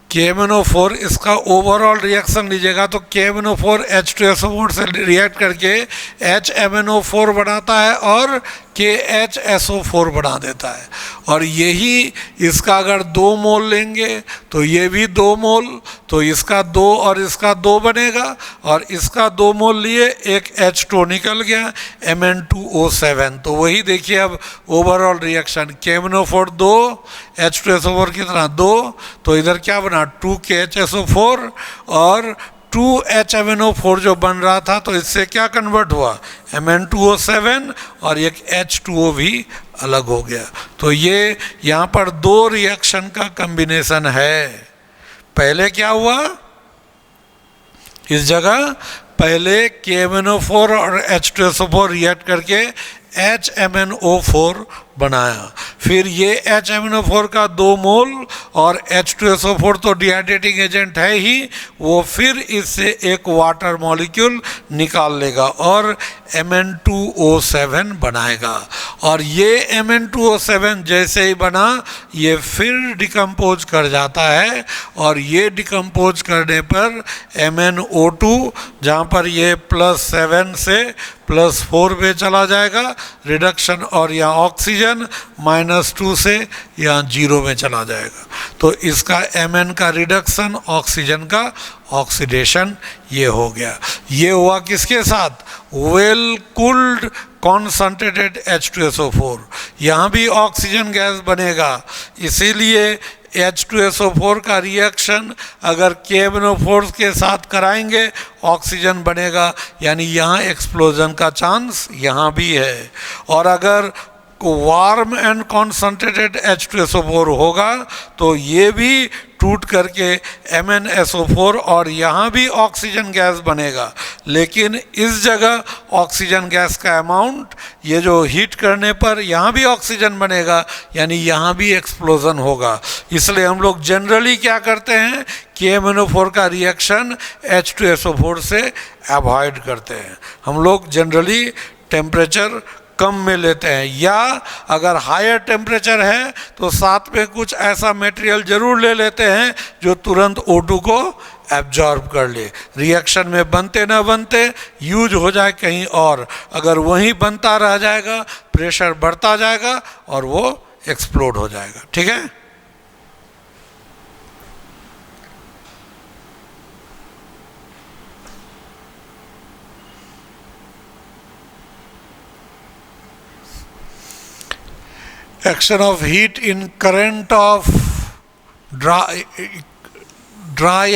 KMnO4, इसका ओवरऑल रिएक्शन लीजिएगा तो KMnO4 H2SO4 से रिएक्ट करके HMnO4 बनाता है और KHSO4 बना देता है। और यही इसका अगर 2 मोल लेंगे तो ये भी 2 मोल, तो इसका 2 और इसका 2 बनेगा, और इसका 2 मोल लिए एक H2 निकल गया, Mn2O7। तो वही देखिए अब ओवरऑल रिएक्शन, KMnO4 2, H2SO4 कितना 2, तो इधर क्या बना 2KHSO4 और 2HMnO4 जो बन रहा था, तो इससे क्या कन्वर्ट हुआ Mn2O7, और एक H2O भी अलग हो गया। तो ये यहाँ पर 2 रिएक्शन का कॉम्बिनेशन है। पहले क्या हुआ, इस जगह पहले KMnO4 और H2SO4 रिएक्ट करके HMnO4 बनाया, फिर ये HMnO4 का 2 मोल और H2SO4 तो डिहाइड्रेटिंग एजेंट है ही, वो फिर इससे एक वाटर मॉलिक्यूल निकाल लेगा और Mn2O7 बनाएगा। और ये Mn2O7 जैसे ही बना, ये फिर डिकम्पोज कर जाता है, और ये डिकम्पोज करने पर MnO2, जहाँ पर ये +7 से +4 पे चला जाएगा रिडक्शन, और यहाँ ऑक्सीजन -2 से यहाँ 0 में चला जाएगा। तो इसका Mn का रिडक्शन, ऑक्सीजन का ऑक्सीडेशन, ये हो गया। ये हुआ किसके साथ, वेल कूल्ड कॉन्सनट्रेटेड H2SO4। यहाँ भी ऑक्सीजन गैस बनेगा, इसीलिए H2SO4 का रिएक्शन अगर KMnO4 के साथ कराएंगे ऑक्सीजन बनेगा, यानी यहाँ एक्सप्लोजन का चांस यहाँ भी है। और अगर वार्म एंड कॉन्सनट्रेटेड H2SO4 होगा तो ये भी टूट करके MnSO4 और यहाँ भी ऑक्सीजन गैस बनेगा, लेकिन इस जगह ऑक्सीजन गैस का अमाउंट, ये जो हीट करने पर यहाँ भी ऑक्सीजन बनेगा, यानी यहाँ भी एक्सप्लोजन होगा। इसलिए हम लोग जनरली क्या करते हैं, KMnO4 का रिएक्शन H2SO4 से अवॉइड करते हैं। हम लोग जनरली टेम्परेचर कम में लेते हैं, या अगर हायर टेम्परेचर है तो साथ में कुछ ऐसा मटेरियल ज़रूर ले लेते हैं जो तुरंत O2 को एब्जॉर्ब कर ले, रिएक्शन में बनते ना बनते यूज हो जाए कहीं और, अगर वहीं बनता रह जाएगा प्रेशर बढ़ता जाएगा और वो एक्सप्लोड हो जाएगा। ठीक है, action of heat in current of dry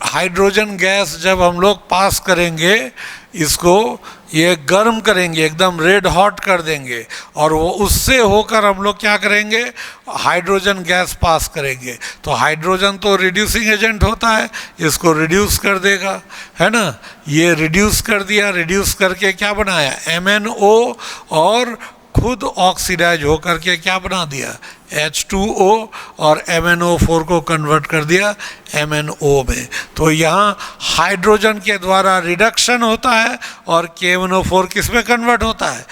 hydrogen gas जब हम लोग पास करेंगे, इसको ये गर्म करेंगे, एकदम रेड हॉट कर देंगे, और वो उससे होकर हम लोग क्या करेंगे, हाइड्रोजन गैस पास करेंगे। तो हाइड्रोजन तो रिड्यूसिंग एजेंट होता है, इसको रिड्यूस कर देगा, है ना। ये रिड्यूस कर दिया, रिड्यूस करके क्या बनाया MnO और खुद ऑक्सीडाइज होकर के क्या बना दिया, H2O, और MnO4 को कन्वर्ट कर दिया MnO में। तो यहाँ हाइड्रोजन के द्वारा रिडक्शन होता है और KMnO4 किस में कन्वर्ट होता है,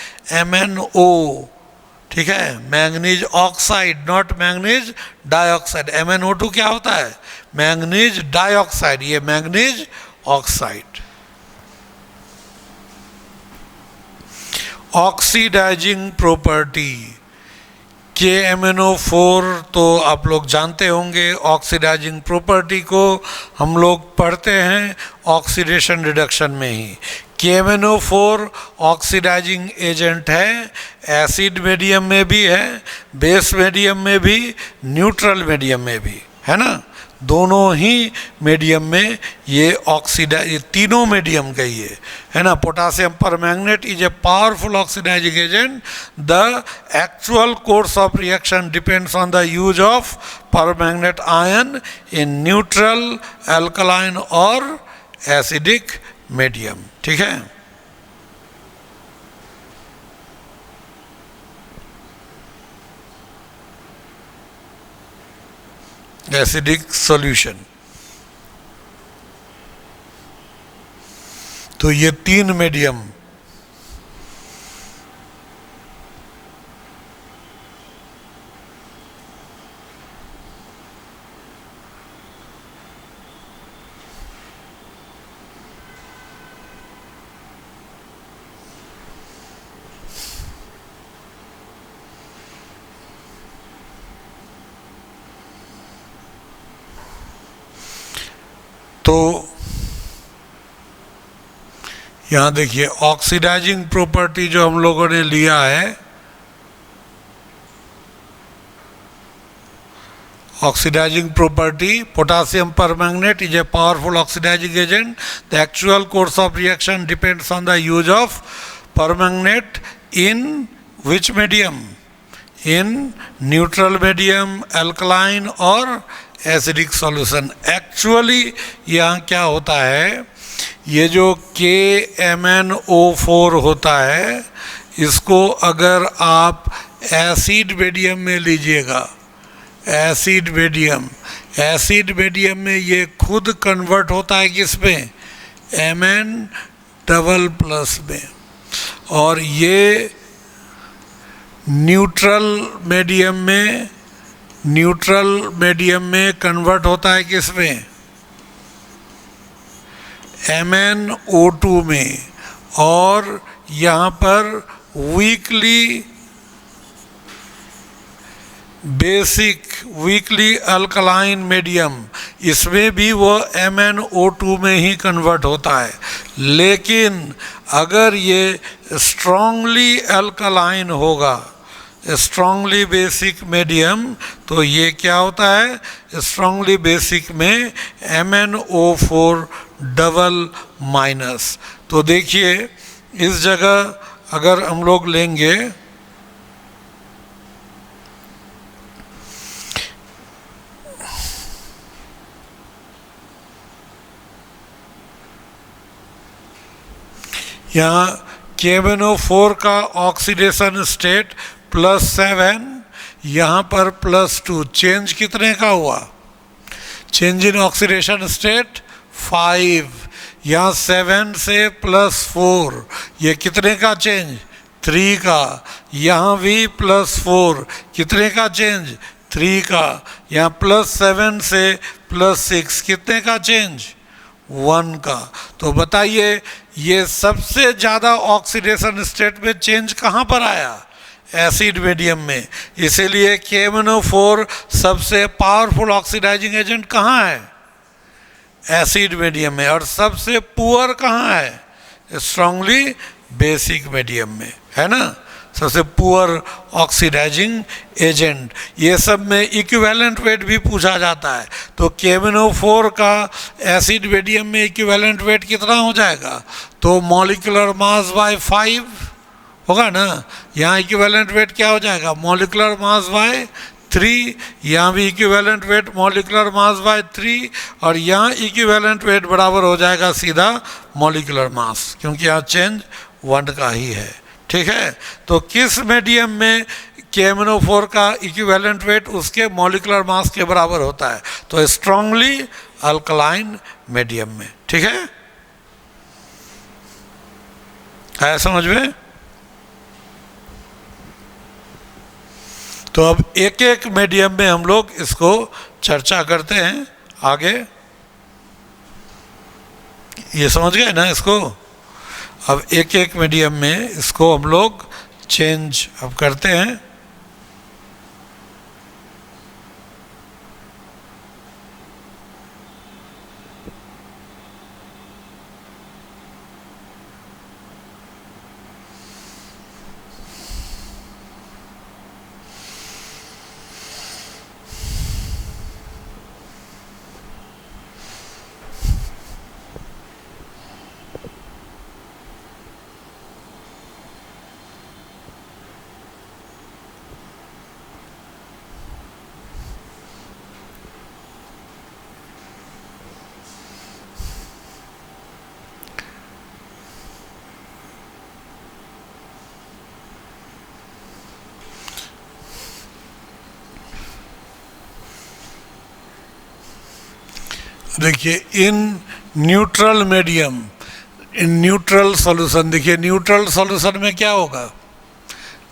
MnO, ठीक है, manganese oxide, not manganese dioxide. MnO2 क्या होता है, मैंगनीज डाइऑक्साइड, ये manganese oxide. Oxidizing property, KMnO4 तो आप लोग जानते होंगे, ऑक्सीडाइजिंग प्रॉपर्टी को हम लोग पढ़ते हैं ऑक्सीडेशन रिडक्शन में ही। KMnO4 ऑक्सीडाइजिंग एजेंट है, एसिड मीडियम में भी है, बेस मीडियम में भी, न्यूट्रल मीडियम में भी, है ना, दोनों ही मीडियम में ये ये तीनों मीडियम का ही है ना। Potassium permanganate is a powerful oxidizing agent. The actual course of reaction depends on the use of permanganate ion in neutral, alkaline और एसिडिक मीडियम, ठीक है। एसिडिक सॉल्यूशन, तो ये तीन मीडियम, तो यहाँ देखिए ऑक्सीडाइजिंग प्रॉपर्टी जो हम लोगों ने लिया है, oxidizing property, potassium permanganate is a powerful oxidizing agent. The actual course of reaction depends on the use of permanganate in which medium, in neutral medium, alkaline और एसिडिक सॉल्यूशन। एक्चुअली यहाँ क्या होता है, ये जो KMnO4 होता है, इसको अगर आप एसिड मीडियम में लीजिएगा, एसिड मीडियम में ये खुद कन्वर्ट होता है किस में, Mn++ में, और ये न्यूट्रल मीडियम में कन्वर्ट होता है किस में, MnO2 में, और यहाँ पर वीकली अल्कलाइन मीडियम, इसमें भी वो MnO2 में ही कन्वर्ट होता है। लेकिन अगर ये स्ट्रांगली अल्कलाइन होगा, स्ट्रांगली बेसिक मीडियम, तो ये क्या होता है, स्ट्रांगली बेसिक में MnO4 डबल-। तो देखिए इस जगह अगर हम लोग लेंगे, यहाँ KMnO4 का ऑक्सीडेशन स्टेट +7, यहाँ पर +2, चेंज कितने का हुआ, चेंज इन ऑक्सीडेशन स्टेट 5, यहाँ 7 से +4, ये कितने का चेंज, 3 का, यहाँ भी +4, कितने का चेंज, 3 का, यहाँ +7 से +6, कितने का चेंज, 1 का। तो बताइए ये सबसे ज़्यादा ऑक्सीडेशन स्टेट में चेंज कहाँ पर आया, एसिड मीडियम में। इसीलिए KMnO4 सबसे पावरफुल ऑक्सीडाइजिंग एजेंट कहाँ है, एसिड मीडियम में, और सबसे पुअर कहाँ है, स्ट्रांगली बेसिक मीडियम में, है ना, सबसे पुअर ऑक्सीडाइजिंग एजेंट। ये सब में इक्विवेलेंट वेट भी पूछा जाता है। तो KMnO4 का एसिड मीडियम में इक्विवेलेंट वेट कितना हो जाएगा, तो मॉलिक्यूलर मास बाय 5 होगा ना। यहाँ इक्विवेलेंट वेट क्या हो जाएगा, मॉलिक्यूलर मास बाय 3, यहाँ भी equivalent weight molecular mass by 3, और यहाँ इक्विवेलेंट वेट बराबर हो जाएगा सीधा मॉलिक्यूलर मास, क्योंकि यहाँ चेंज 1 का ही है, ठीक है। तो किस मीडियम में KMnO4 का इक्विवेलेंट वेट उसके मॉलिक्यूलर मास के बराबर होता है? तो स्ट्रांगली अल्कलाइन मीडियम में, ठीक है, आया समझ में? तो अब एक एक मीडियम में हम लोग इसको चर्चा करते हैं आगे। ये समझ गए ना इसको? अब एक एक मीडियम में इसको हम लोग चेंज अब करते हैं। देखिए इन neutral medium, in neutral solution, देखिए न्यूट्रल सॉल्यूशन में क्या होगा?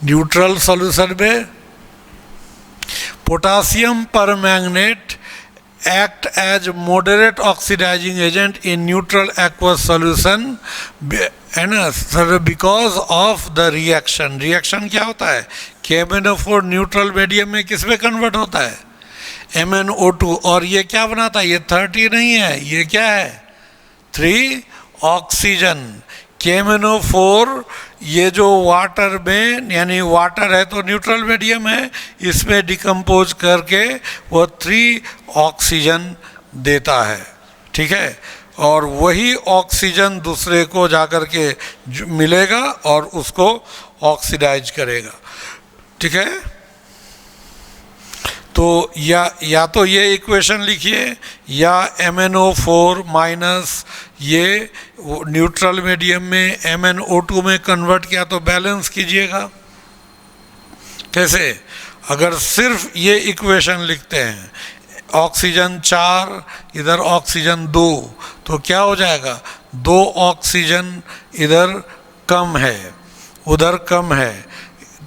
न्यूट्रल सॉल्यूशन में potassium permanganate act as moderate oxidizing agent in neutral aqueous solution and because of the reaction। Reaction क्या होता है? KMnO4 न्यूट्रल मीडियम में किस में कन्वर्ट होता है? MnO2। और ये क्या बनाता है? ये 30 नहीं है, ये क्या है? 3 ऑक्सीजन। KMnO4 ये जो वाटर में, यानी वाटर है तो न्यूट्रल मीडियम है, इसमें डिकम्पोज करके वो 3 ऑक्सीजन देता है, ठीक है। और वही ऑक्सीजन दूसरे को जाकर के मिलेगा और उसको ऑक्सीडाइज करेगा, ठीक है। तो या तो ये इक्वेशन लिखिए या MnO4 माइनस ये न्यूट्रल मीडियम में MnO2 में कन्वर्ट किया तो बैलेंस कीजिएगा। कैसे? अगर सिर्फ ये इक्वेशन लिखते हैं, ऑक्सीजन 4 इधर ऑक्सीजन 2, तो क्या हो जाएगा? 2 ऑक्सीजन इधर कम है उधर कम है,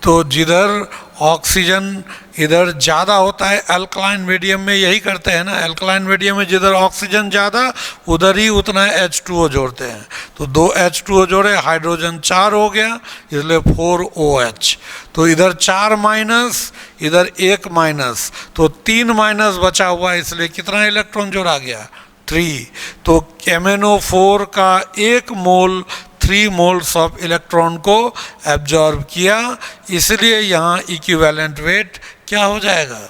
तो जिधर ऑक्सीजन इधर ज़्यादा होता है अल्कलाइन मीडियम में यही करते हैं ना। अल्कलाइन मीडियम में जिधर ऑक्सीजन ज़्यादा उधर ही उतना H2O जोड़ते हैं। तो 2 H2O जोड़े, हाइड्रोजन 4 हो गया, इसलिए 4 OH। तो इधर 4 माइनस इधर 1 माइनस, तो 3 माइनस बचा हुआ, इसलिए कितना इलेक्ट्रॉन जोड़ा गया? 3। तो MnO4 का 1 मोल 3 मोल्स ऑफ इलेक्ट्रॉन को एब्जॉर्ब किया, इसलिए यहाँ इक्विवेलेंट वेट क्या हो जाएगा?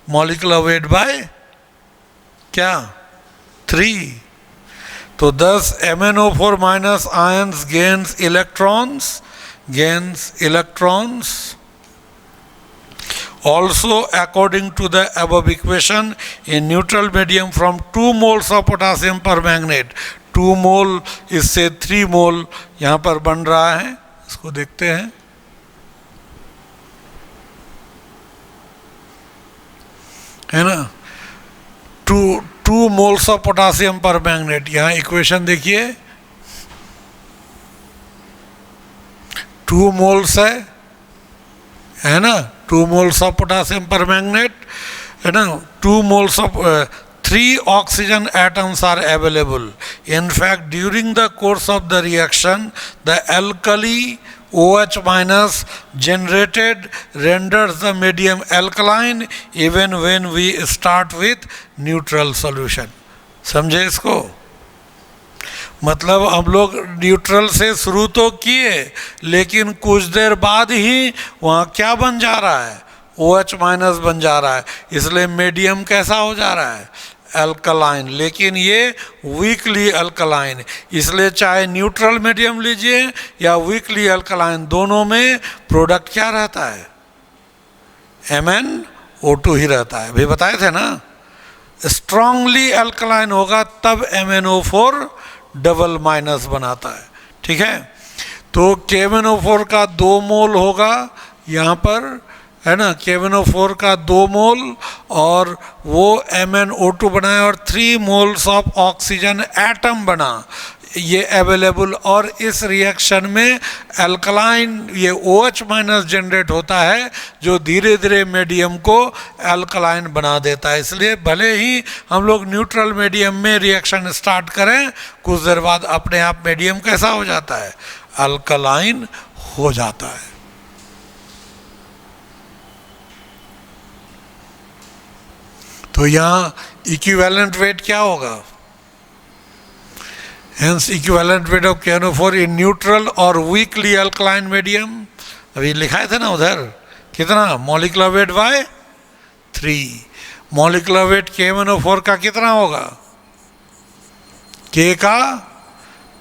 मॉलिक्यूलर वेट बाय क्या? 3। तो 10 MnO4 minus ions gains electrons also according to the above equation in neutral medium from 2 moles of potassium permanganate 2 मोल इससे 3 मोल यहाँ पर बन रहा है। इसको देखते हैं, है ना। 2 मोल्स ऑफ पोटासियम परमैंगनेट, यहाँ इक्वेशन देखिए 2 मोल्स है ना, 2 moles of potassium permanganate, है ना। 2 moles of 3 oxygen atoms are available. In fact, during the course of the reaction, the alkali OH minus generated renders the medium alkaline even when we start with neutral solution। समझे इसको? मतलब हम लोग neutral से शुरू तो किए, लेकिन कुछ देर बाद ही वहाँ क्या बन जा रहा है? OH माइनस बन जा रहा है, इसलिए मीडियम कैसा हो जा रहा है? अल्कलाइन। लेकिन ये वीकली अल्कलाइन, इसलिए चाहे न्यूट्रल मीडियम लीजिए या वीकली अल्कलाइन, दोनों में प्रोडक्ट क्या रहता है? MnO2 ही रहता है। अभी बताए थे ना, स्ट्रांगली अल्कलाइन होगा तब MnO4 डबल माइनस बनाता है, ठीक है। तो KMnO4 का 2 मोल होगा यहाँ पर, है ना, KMnO4 का 2 मोल, और वो MnO2 बनाए और 3 मोल्स ऑफ ऑक्सीजन एटम बना, ये अवेलेबल। और इस रिएक्शन में अल्कलाइन ये OH माइनस जनरेट होता है जो धीरे धीरे मीडियम को अल्कलाइन बना देता है। इसलिए भले ही हम लोग न्यूट्रल मीडियम में रिएक्शन स्टार्ट करें, कुछ देर बाद अपने आप मीडियम कैसा हो जाता है, अल्कलाइन हो जाता है। तो यहाँ इक्विवेलेंट वेट क्या होगा, Hence equivalent weight of KNO4 in neutral और weakly alkaline medium, अभी लिखाए थे ना उधर, कितना molecular weight bye 3, molecular weight KMnO4 का कितना होगा, K का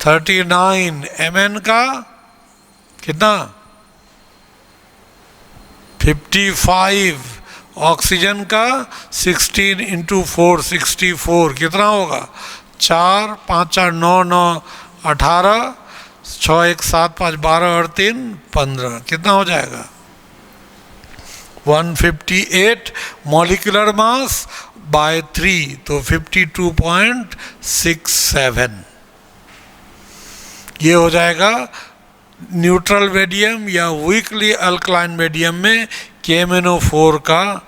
39, Mn का कितना 55, ऑक्सीजन का 16 इंटू 4 64, कितना होगा 4 5 4 9 9 18 6 1 7 5 12 और 3 15, कितना हो जाएगा 158 मॉलिक्यूलर मास बाय 3, तो 52.67 ये हो जाएगा न्यूट्रल मीडियम या वीकली अल्कलाइन मीडियम में KMnO4 का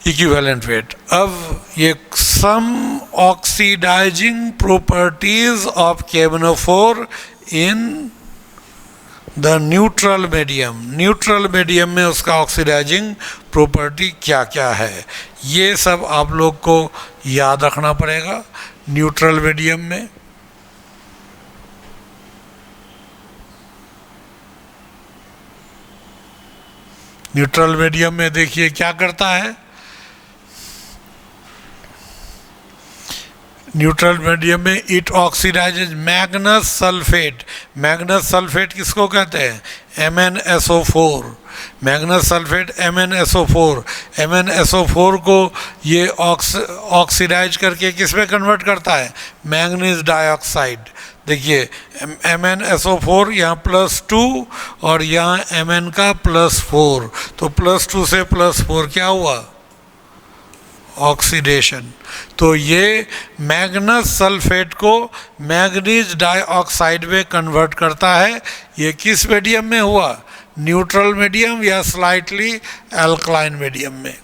इक्विवेलेंट वेट। अब ये some oxidising properties of KMnO4 in the neutral medium, neutral medium में उसका ऑक्सीडाइजिंग प्रॉपर्टी क्या क्या है, ये सब आप लोग को याद रखना पड़ेगा न्यूट्रल मीडियम में। न्यूट्रल मीडियम में देखिए क्या करता है, न्यूट्रल मीडियम में it oxidises Magnus sulphate, Magnus sulphate किसको कहते हैं, MnSO4, Magnus sulphate MnSO4, MnSO4 को ये ऑक्सीडाइज करके किस में कन्वर्ट करता है, मैंगनीज डाइऑक्साइड। देखिए MnSO4 यहाँ +2 और यहाँ Mn का +4, तो +2 से +4 क्या हुआ, ऑक्सीडेशन। तो ये मैग्नस सल्फेट को मैंगनीज डाइऑक्साइड में कन्वर्ट करता है। ये किस मीडियम में हुआ, न्यूट्रल मीडियम या स्लाइटली अल्कलाइन मीडियम में।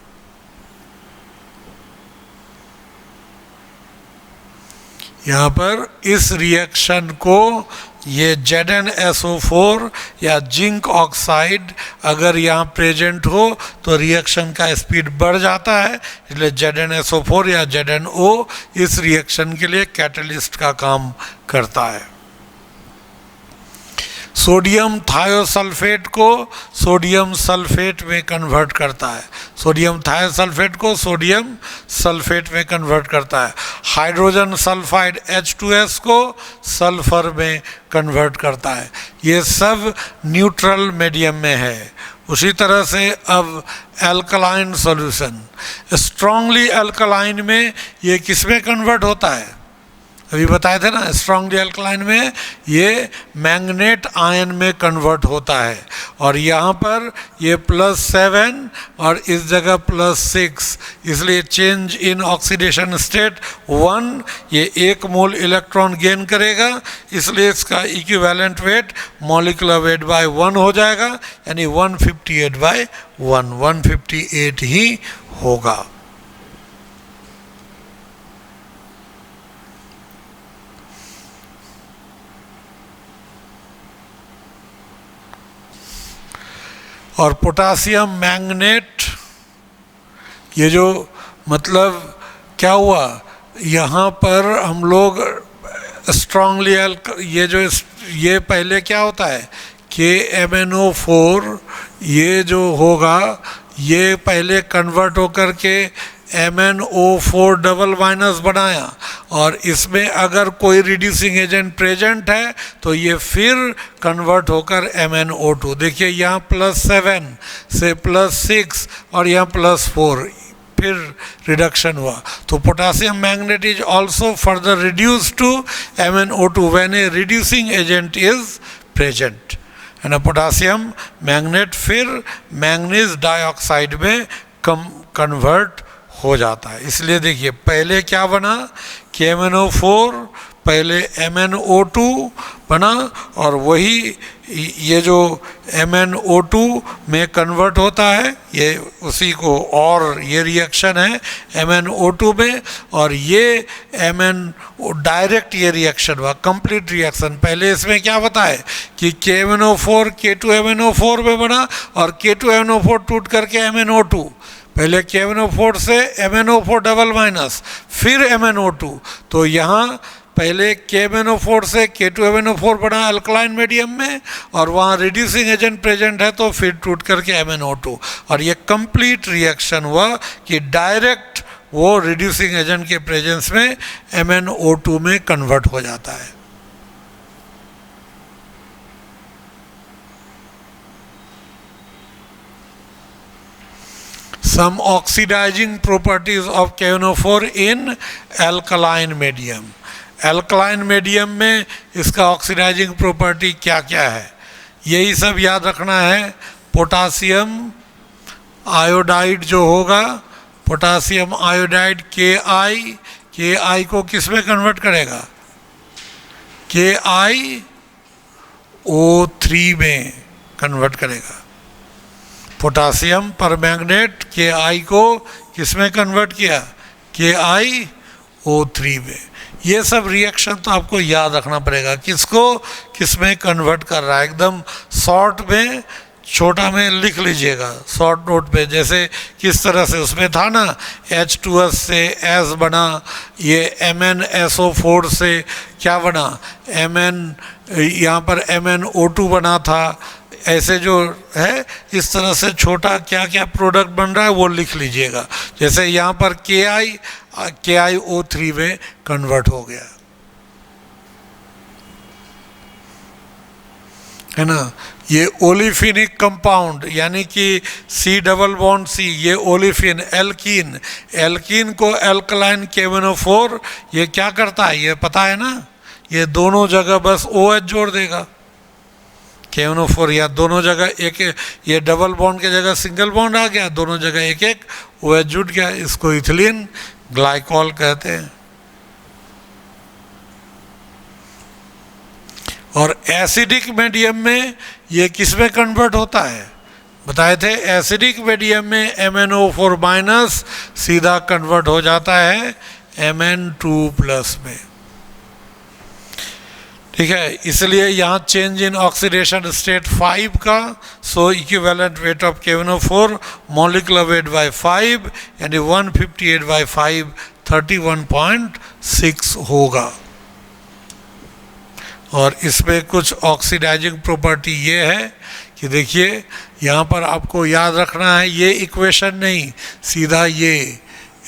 यहाँ पर इस रिएक्शन को ये ZnSO4 या जिंक ऑक्साइड अगर यहाँ प्रेजेंट हो तो रिएक्शन का स्पीड बढ़ जाता है, इसलिए ZnSO4 या ZnO इस रिएक्शन के लिए कैटलिस्ट का काम करता है। सोडियम थायोसल्फेट को सोडियम सल्फेट में कन्वर्ट करता है, सोडियम थायोसल्फेट को सोडियम सल्फेट में कन्वर्ट करता है। हाइड्रोजन सल्फाइड H2S को सल्फर में कन्वर्ट करता है। ये सब न्यूट्रल मीडियम में है। उसी तरह से अब एल्कलाइन सॉल्यूशन, स्ट्रांगली एल्कलाइन में ये किस में कन्वर्ट होता है, अभी बताए थे ना, स्ट्रांगली अल्कलाइन में ये मैंगनेट आयन में कन्वर्ट होता है। और यहाँ पर ये +7 और इस जगह +6, इसलिए चेंज इन ऑक्सीडेशन स्टेट 1, ये 1 मोल इलेक्ट्रॉन गेन करेगा, इसलिए इसका equivalent weight molecular weight bye 1 हो जाएगा, यानी 158/1, 158 ही होगा। और पोटासियम मैंगनेट, ये जो मतलब क्या हुआ, यहाँ पर हम लोग स्ट्रांगली ये पहले क्या होता है KMnO4, ये जो होगा ये पहले कन्वर्ट होकर के MnO4 डबल माइनस बनाया, और इसमें अगर कोई रिड्यूसिंग एजेंट प्रेजेंट है तो ये फिर कन्वर्ट होकर MnO2, देखिए यहाँ +7 से +6 और यहाँ +4, फिर रिडक्शन हुआ। तो potassium manganate is also further reduce to MnO2 when a reducing agent is present है ना, पोटासियम मैग्नेट फिर मैंगनीज डाइऑक्साइड में कन्वर्ट हो जाता है। इसलिए देखिए पहले क्या बना, KMnO4 पहले MnO2 बना और वही ये जो MnO2 में कन्वर्ट होता है, ये उसी को, और ये रिएक्शन है MnO2 में, और ये डायरेक्ट ये रिएक्शन हुआ, कंप्लीट रिएक्शन। पहले इसमें क्या बताए कि KMnO4 K2MnO4 में बना और K2MnO4 टूट करके MnO2, पहले KMnO4 से MnO4 डबल माइनस फिर MnO2, तो यहाँ पहले KMnO4 से K2MnO4 बना अल्कलाइन मीडियम में और वहाँ रिड्यूसिंग एजेंट प्रेजेंट है तो फिर टूट करके MnO2, और ये कंप्लीट रिएक्शन हुआ कि डायरेक्ट वो रिड्यूसिंग एजेंट के प्रेजेंस में MnO2 में कन्वर्ट हो जाता है। Some oxidizing properties of KMnO4 in alkaline medium। Alkaline medium में इसका ऑक्सीडाइजिंग प्रॉपर्टी क्या क्या है, यही सब याद रखना है। पोटासियम आयोडाइड जो होगा, पोटासियम आयोडाइड Ki को किस में कन्वर्ट करेगा, KiO3 में कन्वर्ट करेगा। पोटासियम परमैंगनेट Ki को किस में कन्वर्ट किया, KiO3 में। ये सब रिएक्शन तो आपको याद रखना पड़ेगा, किसको किस में कन्वर्ट कर रहा है, एकदम शॉर्ट में छोटा में लिख लीजिएगा शॉर्ट नोट पे, जैसे किस तरह से उसमें था ना, H2S से S बना, ये MnSO4 से क्या बना, यहाँ पर MnO2 बना था, ऐसे जो है इस तरह से छोटा क्या क्या प्रोडक्ट बन रहा है वो लिख लीजिएगा। जैसे यहाँ पर KiO3 में कन्वर्ट हो गया है ना। ये ओलिफिनिक कंपाउंड यानी कि C डबल बॉन्ड C, ये ओलिफिन एल्कीन, एल्कीन को एल्कलाइन KMnO4 ये क्या करता है ये पता है ना, ये दोनों जगह बस OH जोड़ देगा। KMnO4 या दोनों जगह एक, ये डबल बॉन्ड के जगह सिंगल बॉन्ड आ गया, दोनों जगह एक एक OH जुट गया, इसको इथिलीन ग्लाइकॉल कहते हैं। और एसिडिक मीडियम में ये किस में कन्वर्ट होता है, बताए थे एसिडिक मीडियम में MnO4 माइनस सीधा कन्वर्ट हो जाता है Mn2+ में, ठीक है। इसलिए यहाँ चेंज इन ऑक्सीडेशन स्टेट 5 का, so equivalent weight of KMnO4 molecular weight by 5 यानी 158/5 31.6 होगा। और इसमें कुछ ऑक्सीडाइजिंग प्रॉपर्टी ये है कि देखिए यहाँ पर आपको याद रखना है, ये इक्वेशन नहीं, सीधा ये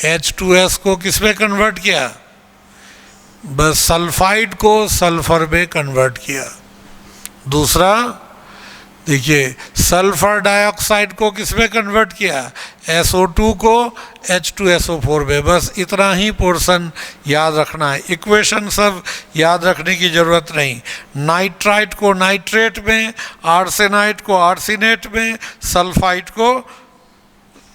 H2S को किस में कन्वर्ट किया, बस सल्फाइड को सल्फर में कन्वर्ट किया। दूसरा देखिए सल्फर डाइऑक्साइड को किस में कन्वर्ट किया, SO2 को H2SO4 में। बस इतना ही पोर्शन याद रखना है, इक्वेशन सब याद रखने की ज़रूरत नहीं। नाइट्राइट को नाइट्रेट में, आर्सेनाइट को आर्सिनेट में, सल्फाइड को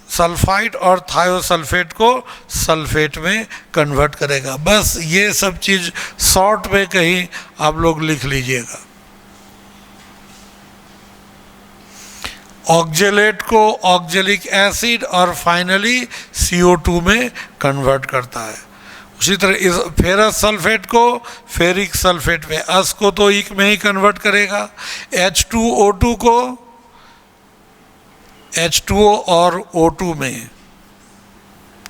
सल्फाइड और थायोसल्फेट को सल्फेट में कन्वर्ट करेगा। बस ये सब चीज़ शॉर्ट में कहीं आप लोग लिख लीजिएगा। ऑक्जेलेट को ऑक्जेलिक एसिड और फाइनली CO2 में कन्वर्ट करता है। उसी तरह इस फेरस सल्फेट को फेरिक सल्फेट में, अस को तो इक में ही कन्वर्ट करेगा, H2O2 को H2O और O2 में,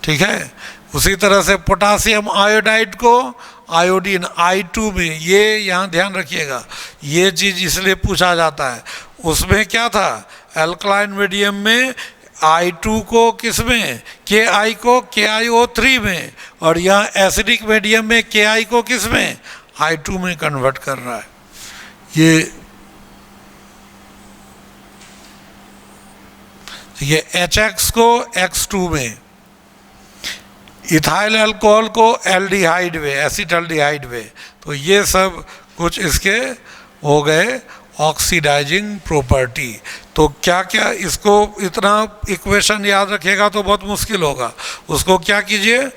ठीक है। उसी तरह से पोटासियम आयोडाइड को आयोडीन I2 में, ये यहाँ ध्यान रखिएगा, ये चीज़ इसलिए पूछा जाता है। उसमें क्या था, अल्कलाइन मीडियम में I2 को किस में, Ki को KiO3 में, और यहाँ एसिडिक मीडियम में Ki को किस में, I2 में कन्वर्ट कर रहा है। ये HX को X2 में, इथाइल अल्कोहल को एल्डिहाइड में, एसिटाल्डिहाइड में। तो ये सब कुछ इसके हो गए ऑक्सीडाइजिंग प्रॉपर्टी। तो क्या क्या, इसको इतना इक्वेशन याद रखिएगा तो बहुत मुश्किल होगा। उसको क्या कीजिए,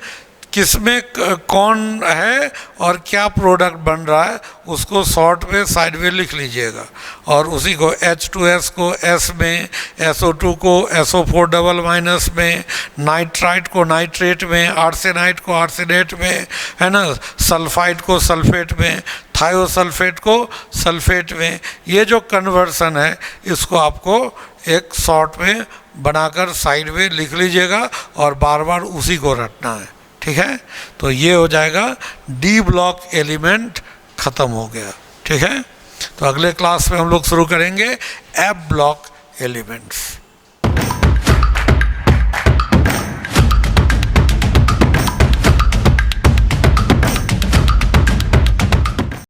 किसमें कौन है और क्या प्रोडक्ट बन रहा है उसको शॉर्ट में साइड में लिख लीजिएगा, और उसी को H2S को S में, SO2 को SO4 डबल माइनस में, नाइट्राइट को नाइट्रेट में, आर्सेनाइट को आर्सेनेट में, है ना, सल्फाइड को सल्फेट में, थायोसल्फेट को सल्फेट में। ये जो कन्वर्सन है इसको आपको एक शॉर्ट में बनाकर साइड में लिख लीजिएगा और बार बार उसी को रटना है, ठीक है। तो ये हो जाएगा डी ब्लॉक एलिमेंट ख़त्म हो गया, ठीक है। तो अगले क्लास में हम लोग शुरू करेंगे एफ ब्लॉक एलिमेंट्स।